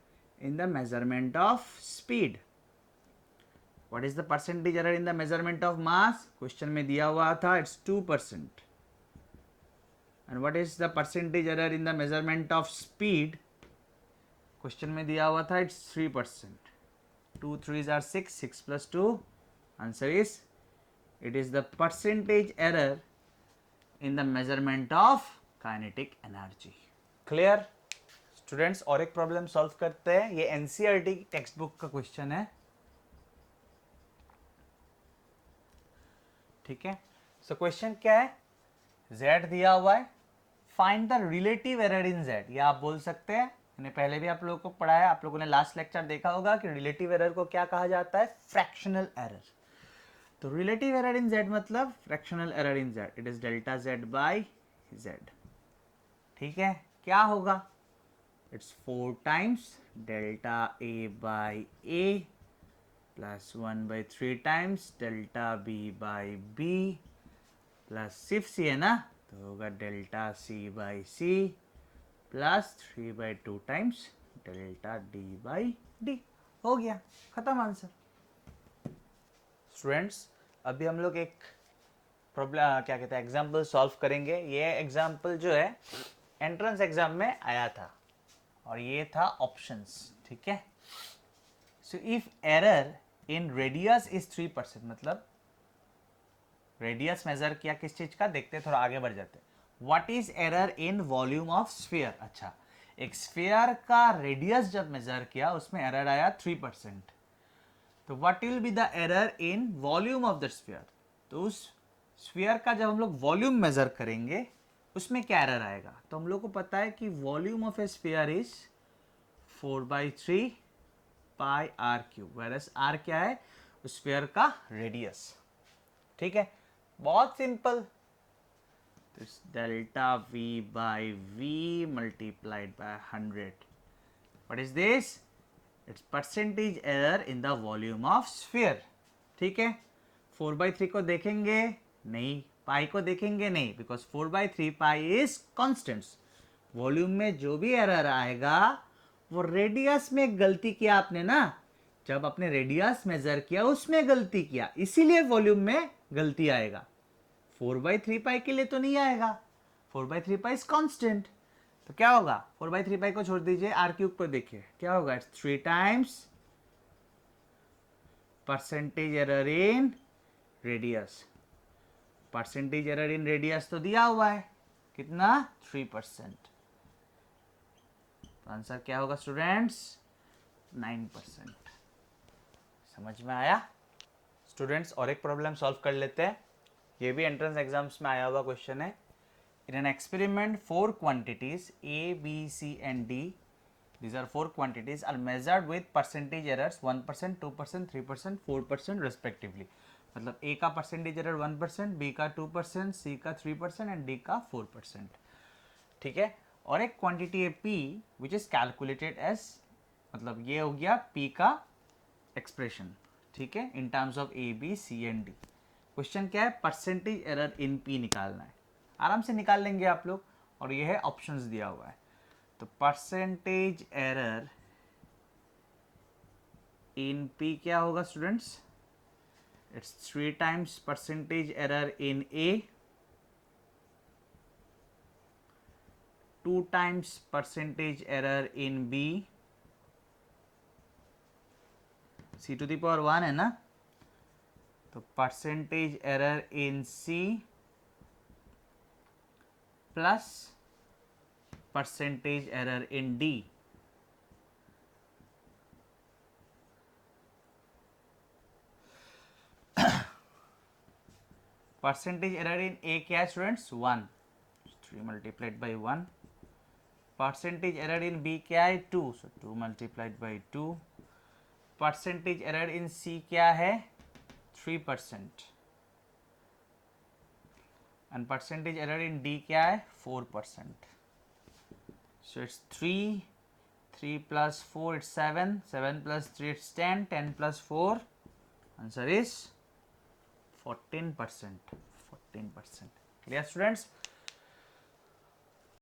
in the measurement of speed. What is the percentage error in the measurement of mass? Question में दिया हुआ था it's 2%. And what is the percentage error in the measurement of speed? Question में दिया हुआ था it's 3%. 2 3s are 6, 6 plus 2. Answer is it is the percentage error in the measurement of kinetic energy. Clear? Students और एक problem solve करते हैं. ये NCERT text book का क्वेश्चन है. ठीक है. सो क्वेश्चन क्या है? z दिया हुआ है. Find the relative error in z. ये आप बोल सकते हैं, मैंने पहले भी आप लोगों को पढ़ाया. आप लोगों ने लास्ट लेक्चर देखा होगा कि रिलेटिव एरर को क्या कहा जाता है? Fractional error. तो रिलेटिव एरर इन z मतलब fractional error in z. It is delta z by z. ठीक है. क्या होगा? It's 4 times delta a by a plus 1 by 3 times delta b by b plus सिर्फ c है ना, तो होगा delta c by c plus 3 by 2 times delta d by d. हो गया, खत्म आंसर. स्टूडेंट्स अभी हम लोग एक प्रॉब्लम क्या कहते हैं एग्जाम्पल सॉल्व करेंगे. ये एग्जाम्पल जो है एंट्रेंस एग्जाम में आया था और ये था ऑप्शंस. ठीक है. So if error in radius is 3%, मतलब रेडियस मेजर किया किस चीज का, देखते थोड़ा आगे बढ़ जाते. What is error in volume of sphere. अच्छा, एक स्फीयर का रेडियस जब मेजर किया उसमें एरर आया 3%. तो what will be the error in volume of the sphere. तो उस स्फीयर का जब हम लोग वॉल्यूम मेजर करेंगे उसमें क्या एरर आएगा. तो हम लोग को पता है कि volume of a sphere is 4/3 pi r cube. Whereas r क्या है? उस स्फीयर का रेडियस. ठीक है, बहुत simple. Delta v by v multiplied by 100. What is this? It's percentage error in the volume of sphere. ठीक है. 4/3 को देखेंगे नहीं, पाई को देखेंगे नहीं, because 4/3 pi is constants. Volume में जो भी एरर आएगा वो रेडियस में गलती किया आपने ना, जब आपने रेडियस मेजर किया उसमें गलती किया, इसीलिए वॉल्यूम में गलती आएगा. 4/3 पाई के लिए तो नहीं आएगा. 4/3 पाई इज कांस्टेंट. तो क्या होगा? 4/3 पाई को छोड़ दीजिए, आर क्यूब को देखिए क्या होगा. It's 3 times percentage error in radius. Percentage error in radius तो दिया हुआ है, कितना? 3%. तो आंसर क्या होगा स्टूडेंट्स? 9%. समझ में आया? स्टूडेंट्स और एक प्रॉब्लम सॉल्व कर लेते हैं. ये भी एंट्रेंस एग्जाम्स में आया हुआ क्वेश्चन है. In an experiment 4 quantities A, B, C and D, these are 4 quantities, are measured with percentage errors 1%, 2%, 3%, 4% respectively. मतलब A का परसेंटेज एरर 1%, B का 2%, C का 3% एंड D का 4%. ठीक है. और एक क्वांटिटी है P which is calculated as, मतलब ये हो गया P का एक्सप्रेशन. ठीक है, in terms of A, B, C and D. Question क्या है? परसेंटेज एरर इन P निकालना है. आराम से निकाल लेंगे आप लोग. और ये है ऑप्शंस दिया हुआ है. तो परसेंटेज एरर इन P क्या होगा students? It's 3 times percentage error in A, 2 times percentage error in B, C to the power 1 है ना, तो percentage error in C plus percentage error in D. Percentage error in A क्या है students? 1. 3 multiplied by 1. Percentage error in B क्या है? 2. So 2 multiplied by 2. Percentage error in C क्या है? 3%. And percentage error in D क्या है? 4%. So it's 3. 3 plus 4 it's 7. 7 plus 3 it's 10. 10 plus 4. Answer is 14%. 14%. Clear students?